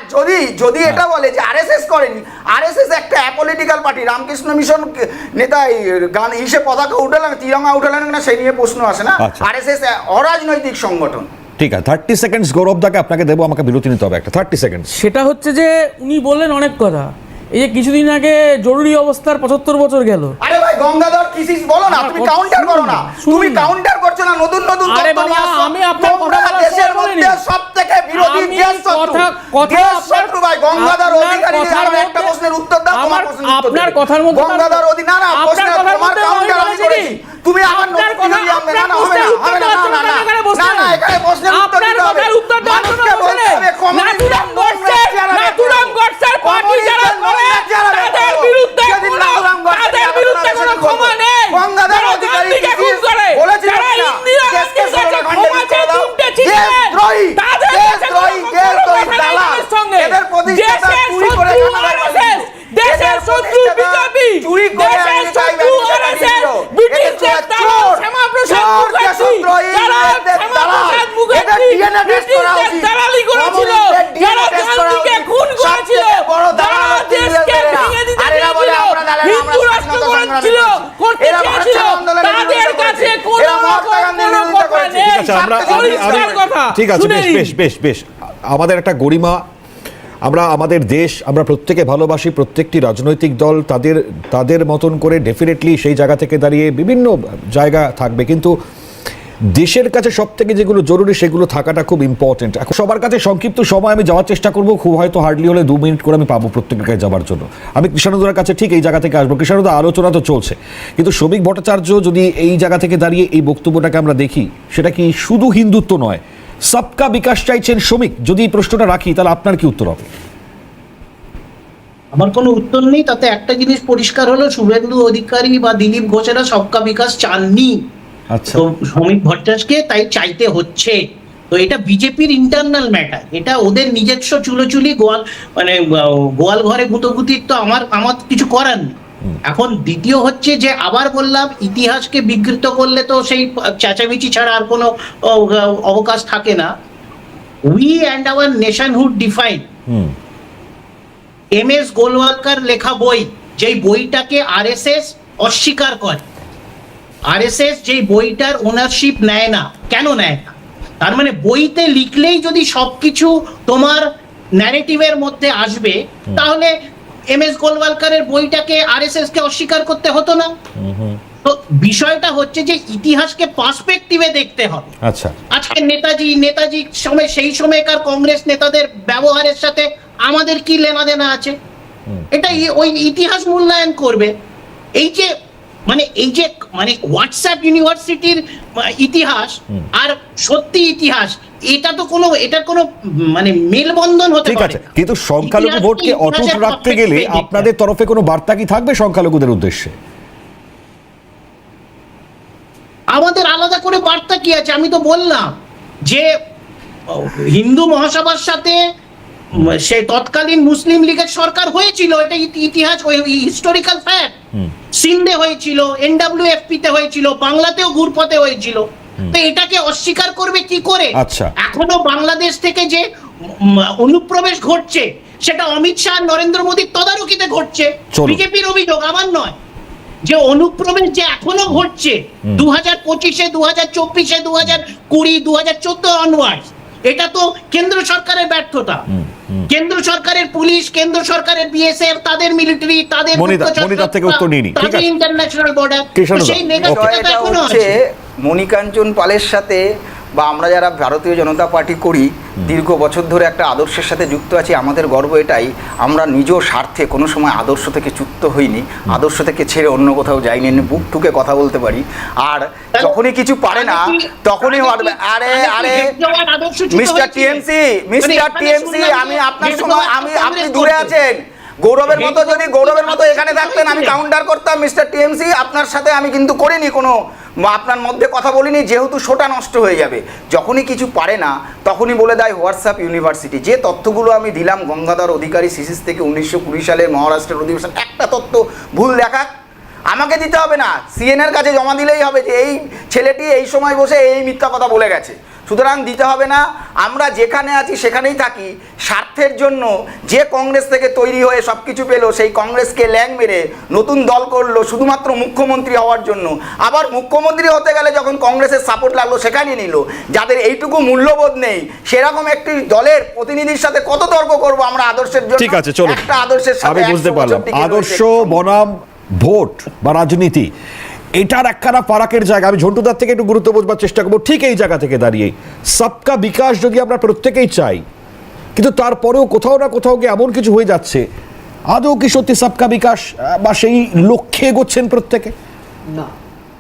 যদি এটা বলে যে আরএসএস করেনি, আরএসএস একটা অ্যাপলিটিক্যাল পার্টি, রামকৃষ্ণ মিশন নেতা হিসেবে পতাকা উঠালেন, তিরঙ্গা উঠালেন না, সেই নিয়ে প্রশ্ন আসে না। আরএসএস অরাজনৈতিক সংগঠন। ঠিক আছে, 30 সেকেন্ডস গৌরব দাকে আপনাকে দেবো, আমাকে বিরতি নিতে হবে একটা 30 সেকেন্ড। সেটা হচ্ছে যে উনি বললেন অনেক কথা, এই যে কিছুদিন আগে জরুরি অবস্থার 75 বছর গেল। আরে ভাই গঙ্গাধর থিসিস বলো না, তুমি কাউন্টার করো না, তুমি কাউন্টার করছো না, নতুন নতুন আরে বাবা আমি আপনার কথা দেশের মধ্যে সবথেকে বিরোধী দেশ শত্রু ভাই গঙ্গাধর অধিকারী। একটা প্রশ্নের উত্তর দাও, তোমার প্রশ্নের উত্তর আপনার কথার মধ্যে গঙ্গাধর অধিকারী না প্রশ্নের তোমার কাউন্টার আমি করেছি, তুমি আমার কথা হবে না, হবে না, হবে না, না না না, এখানে প্রশ্নের উত্তর দিতে হবে, মানুষকে বলতে হবে নাথুরাম গডসের পার্টি যারা করে তাদের বিরুদ্ধে কোনো ক্ষমা নেই। গঙ্গাধর অধিকারী বলেছিল দেশকে ক্ষমা চেয়ে উঠে দেশদ্রোহী এদের প্রতিষ্ঠাতা চুরি করে দেশের শত্রু বিজেপি, চুরি করে দেশের শত্রু আরএসএস, ব্রিটিশদের দালাল শ্যামাপ্রসাদ মুখার্জি, যারা শ্যামাপ্রসাদ মুখার্জি ব্রিটিশদের দালালি করেছিল, যারা গান্ধীকে খুন করেছিল, যারা দেশকে ভেঙে দিতে চেয়েছিল, হিন্দু রাষ্ট্র করেছিল, করতে চেয়েছিল, তাদের কাছে কোনো রকম কোনো কথা নেই। পরিষ্কার কথা। ঠিক আছে, বেশ আমাদের একটা গরিমা, আমরা আমাদের দেশ আমরা প্রত্যেকে ভালোবাসি, প্রত্যেকটি রাজনৈতিক দল তাদের মতন করে ডেফিনেটলি সেই জায়গা থেকে দাঁড়িয়ে বিভিন্ন জায়গা থাকবে, কিন্তু দেশের কাছে সব থেকে যেগুলো জরুরি সেগুলো থাকাটা খুব ইম্পর্টেন্ট। এখন সবার কাছে সংক্ষিপ্ত সময় আমি যাওয়ার চেষ্টা করবো, খুব হয়তো হার্ডলি হলে 2 মিনিট করে আমি পাবো প্রত্যেকের কাছে যাওয়ার জন্য। আমি কৃষ্ণানন্দার কাছে ঠিক এই জায়গা থেকে আসবো, কৃষ্ণানন্দা আলোচনা তো চলছে, কিন্তু শ্রমিক ভট্টাচার্য যদি এই জায়গা থেকে দাঁড়িয়ে এই বক্তব্যটাকে আমরা দেখি, সেটা কি শুধু হিন্দুত্ব নয়, সবকা বিকাশ চাইছেন শ্রমিক, যদি এই প্রশ্নটা রাখি তাহলে আপনার কি উত্তর হবে? আমার কোনো উত্তর নেই, তাতে একটা জিনিস পরিষ্কার হলো, শুভেন্দু অধিকারী বা দিলীপ ঘোষেরা সবকা বিকাশ চাননি, আচ্ছা, তো শ্রমিক ভট্টাচার্যকে তাই চাইতে হচ্ছে। তো এটা বিজেপির ইন্টারনাল ম্যাটার, এটা ওদের নিজস্ব চুলোচুলি গোয়াল ঘরে গুঁতোগুতির তো আমার কিছু করার নেই। এখন দ্বিতীয় হচ্ছে যে আবার বললাম, ইতিহাসকে বিকৃত করলে তো সেই চেঁচামেচি ছাড়া আর কোনো অবকাশ থাকে না। We and our nationhood define. MS Golwalkar লেখা বই, যেই বইটাকে RSS অস্বীকার করে, RSS যেই বইটার ওনারশিপ নেয় না, কেন নেয় না? তার মানে বইতে লিখলেই যদি সবকিছু তোমার ন্যারেটিভের মধ্যে আসবে, তাহলে MS গোলওয়ালকারের বইটাকে RSS কে অস্বীকার করতে হতো না। তো বিষয়টা হচ্ছে যে ইতিহাসকে পার্সপেক্টিভে দেখতে হবে। আচ্ছা, আজকে নেতাজি সময়, সেই সময়কার কংগ্রেস নেতাদের ব্যবহারের সাথে আমাদের কি লেনা দেনা আছে, এটা ওই ইতিহাস মূল্যায়ন করবে। এই যে হোয়াটসঅ্যাপ ইউনিভার্সিটির ইতিহাস আর সত্যি ইতিহাস, এটার কোনো মেলবন্ধন হতে ঠিক পারে আছে, কিন্তু সংখ্যালঘু ভোটকে অটুট রাখতে গেলে আপনাদের তরফে কোনো বার্তা কি থাকবে সংখ্যালঘুদের উদ্দেশ্যে? আমাদের আলাদা করে বার্তা কি আছে? আমি তো বললাম যে হিন্দু মহাসভার সাথে সে তৎকালীন মুসলিম লীগের সরকার হয়েছিল, এটা ইতিহাস, হিস্টোরিক্যাল ফ্যাক্ট। সিন্ধে হয়েছিল, NWFP তে হয়েছিল, বাংলাতেও ঘুরপথে হয়েছিল। তো এটাকে অস্বীকার করবে কি করে? আচ্ছা, এখনো বাংলাদেশ থেকে যে অনুপ্রবেশ ঘটছে, সেটা অমিত শাহ, নরেন্দ্র মোদীর তদারকিতে ঘটছে। বিজেপির অভিযোগ, আমার নয়। যে অনুপ্রবেশ যে এখনো ঘটছে 2025-এ, 2024-এ, 2020, 2014 অনওয়ার্ডস, এটা তো কেন্দ্র সরকারের ব্যর্থতা। কেন্দ্র সরকারের পুলিশ, কেন্দ্র সরকারের BSF, তাদের মিলিটারি, তাদের ইন্টারন্যাশনাল বর্ডার, সেই নেগেটিভটা এখনো আছে। মণিকাঞ্চন পালের সাথে বা আমরা যারা ভারতীয় জনতা পার্টি করি, দীর্ঘ বছর ধরে একটা আদর্শের সাথে যুক্ত আছি। আমাদের গর্ব এটাই, আমরা নিজ স্বার্থে কোনো সময় আদর্শ থেকে চ্যুত হইনি, আদর্শ থেকে ছেড়ে অন্য কোথাও যাইনি, বুক ঠুকে কথা বলতে পারি। আর যখনই কিছু পারে না তখনই আরে মিস্টার টিএমসি, আমি আপনার সময়, আপনি দূরে আছেন। গৌরবের মতো এখানে থাকতেন, আমি কাউন্টার করতাম। মিস্টার টিএমসি, আপনার সাথে আমি কিন্তু করিনি কোনো, আপনার মধ্যে কথা বলিনি, যেহেতু শোটা নষ্ট হয়ে যাবে। যখনই কিছু পারে না তখনই বলে দেয় হোয়াটসঅ্যাপ ইউনিভার্সিটি। যে তথ্যগুলো আমি দিলাম গঙ্গাধর অধিকারী সিসিস থেকে 1920 সালের মহারাষ্ট্রের অধিবেশন, একটা তথ্য ভুল দেখাক, আমাকে দিতে হবে না, CNN-এর কাছে জমা দিলেই হবে যে এই ছেলেটি এই সময় বসে এই মিথ্যা কথা বলে গেছে। সুতরাং দিতে হবে না, আমরা যেখানে আছি সেখানেই থাকি। স্বার্থের জন্য যে কংগ্রেস থেকে তৈরি হয়ে সব কিছু পেলো, সেই কংগ্রেসকে ল্যাং মেরে নতুন দল করলো শুধুমাত্র মুখ্যমন্ত্রী হওয়ার জন্য। আবার মুখ্যমন্ত্রী হতে গেলে যখন কংগ্রেসের সাপোর্ট লাগলো সেখানে নিল। যাদের এইটুকু মূল্যবোধ নেই, সেরকম একটি দলের প্রতিনিধির সাথে কত তর্ক করবো আমরা আদর্শের জন্য? ঠিক আছে, চলো, একটা আদর্শের সাথে আমি বুঝতে পারলাম আদর্শ বনাম ভোট বা রাজনীতি, এটার একখানা ফারাকের জায়গা। আমি ঝন্টুদার থেকে একটু গুরুত্ব বোঝবার চেষ্টা করবো। ঠিক এই জায়গা থেকে দাঁড়িয়ে সবকা বিকাশ যদি আমরা প্রত্যেকেই চাই, কিন্তু তারপরেও কোথাও না কোথাও গিয়ে এমন কিছু হয়ে যাচ্ছে, আদৌ কি সত্যি সবকা বিকাশ বা সেই লক্ষ্যে এগোচ্ছেন প্রত্যেকে? না,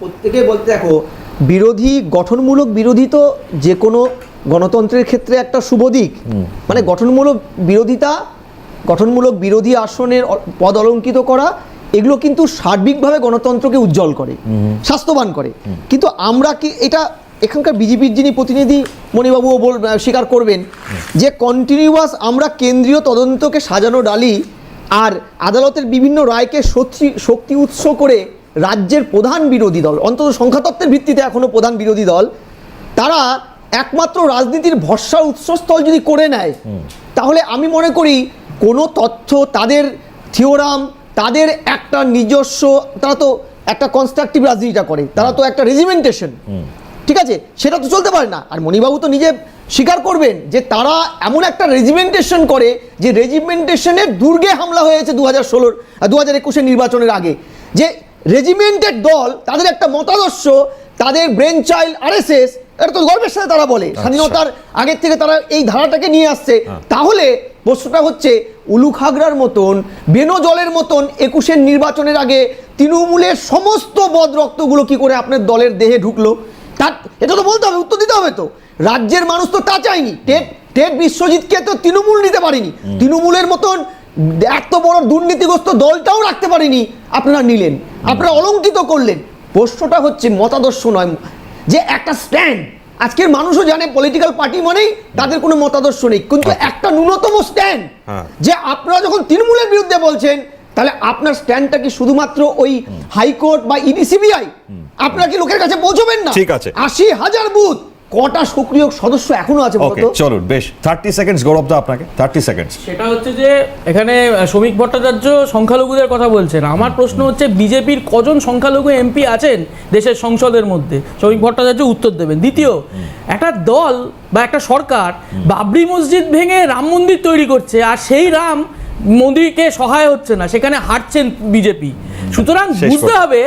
প্রত্যেকে বলতে দেখো, গঠনমূলক বিরোধী তো যে কোনো গণতন্ত্রের ক্ষেত্রে একটা শুভ দিক। মানে গঠনমূলক বিরোধী আসনের পদ অলঙ্কিত করা, এগুলো কিন্তু সার্বিকভাবে গণতন্ত্রকে উজ্জ্বল করে, স্বাস্থ্যবান করে। কিন্তু আমরা কি এটা, এখানকার বিজেপির যিনি প্রতিনিধি মণিবাবুও স্বীকার করবেন যে কন্টিনিউয়াস আমরা কেন্দ্রীয় তদন্তকে সাজানো ডালি আর আদালতের বিভিন্ন রায়কে শক্তি উৎস করে রাজ্যের প্রধান বিরোধী দল, অন্তত সংখ্যাতত্ত্বের ভিত্তিতে এখনো প্রধান বিরোধী দল, তারা একমাত্র রাজনীতির ভরসার উৎসস্থল যদি করে নেয়, তাহলে আমি মনে করি কোনো তথ্য, তাদের থিওরাম, তাদের একটা নিজস্ব, তারা তো একটা কনস্ট্রাকটিভ রাজনীতিটা করে, তারা তো একটা রেজিমেন্টেশন, ঠিক আছে, সেটা তো চলতে পারে না। আর মণিবাবু তো নিজে স্বীকার করবেন যে তারা এমন একটা রেজিমেন্টেশন করে যে রেজিমেন্টেশনের দুর্গে হামলা হয়েছে 2021 নির্বাচনের আগে। যে রেজিমেন্টেড দল, তাদের একটা মতাদর্শ, তাদের ব্রেন চাইল্ড RSS, এটা তো গর্বের সাথে তারা বলে স্বাধীনতার আগের থেকে তারা এই ধারাটাকে নিয়ে আসছে। তাহলে প্রশ্নটা হচ্ছে, উলুখাগড়ার মতন, বেনজলের মতন 21 নির্বাচনের আগে তৃণমূলের সমস্ত বদ রক্তগুলো কি করে আপনার দলের দেহে ঢুকলো? এটা তো বলতে হবে, উত্তর দিতে হবে। তো রাজ্যের মানুষ তো তা চায়নি। টেট বিশ্বজিৎকে তো তৃণমূল নিতে পারেনি, তৃণমূলের মতন এত বড় দুর্নীতিগ্রস্ত দলটাও রাখতে পারেনি, আপনারা নিলেন, আপনারা অলঙ্কিত করলেন। প্রশ্নটা হচ্ছে মতাদর্শ নয়, যে একটা স্ট্যান্ড, আজকের মানুষও জানে পলিটিক্যাল পার্টি মানেই তাদের কোনো মতাদর্শ নেই, কিন্তু একটা ন্যূনতম স্ট্যান্ড, যে আপনারা যখন তৃণমূলের বিরুদ্ধে বলছেন তাহলে আপনার স্ট্যান্ডটা কি শুধুমাত্র ওই হাইকোর্ট বা ইডি সিবিআই? আপনারা কি লোকের কাছে পৌঁছবেন না? ঠিক আছে। 80,000 বুথ, কটা সক্রিয় সদস্য এখনো আছে ওকে, বলতো? চলুন বেশ, 30 সেকেন্ডস গৌরব দা আপনাকে, 30 সেকেন্ডস। সেটা হচ্ছে যে এখানে শ্রমিক ভট্টাচার্য সংখ্যালঘুদের কথা বলছেন, আমার প্রশ্ন হচ্ছে বিজেপির কজন সংখ্যালঘু এমপি আছেন দেশের সংসদের মধ্যে? শ্রমিক ভট্টাচার্য উত্তর দেবেন। দ্বিতীয়, একটা দল বা একটা সরকার বাবরি মসজিদ ভেঙে রাম মন্দির তৈরি করছে, আর সেই রাম মোদীকে সহায় হচ্ছে না, সেখানে হারছেন বিজেপি। সুতরাং বুঝতে হবে,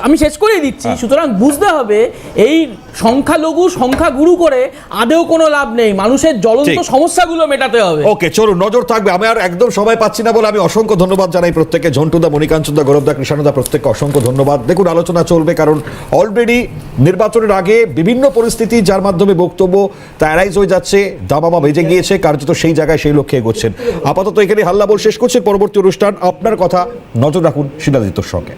আমি শেষ করে দিচ্ছি, সুতরাং বুঝতে হবে এই সংখ্যালঘু সংখ্যাগুরু করে আদেও কোনো লাভ নেই, মানুষের জ্বলন্ত সমস্যাগুলো মেটাতে হবে। ওকে, চলুন, নজর থাকবে। আমি আর একদম সময় পাচ্ছি না বলে আমি অসংখ্য ধন্যবাদ জানাই প্রত্যেকে, ঝন্টুদা, মণিকাঞ্চনদা, গৌরবদা, কৃষ্ণদা, প্রত্যেককে অসংখ্য ধন্যবাদ। দেখুন, আলোচনা চলবে, কারণ অলরেডি নির্বাচনের আগে বিভিন্ন পরিস্থিতি যার মাধ্যমে বক্তব্য তা অ্যারাইজ হয়ে যাচ্ছে, দামামা বেজে গিয়েছে, কার্যত সেই জায়গায় সেই লক্ষ্যে এগোচ্ছেন। আপাতত এখানে হাল্লা বল শেষ করছে, পরবর্তী অনুষ্ঠান আপনার কথা, নজর রাখুন শিলাদিত্যর সঙ্গে।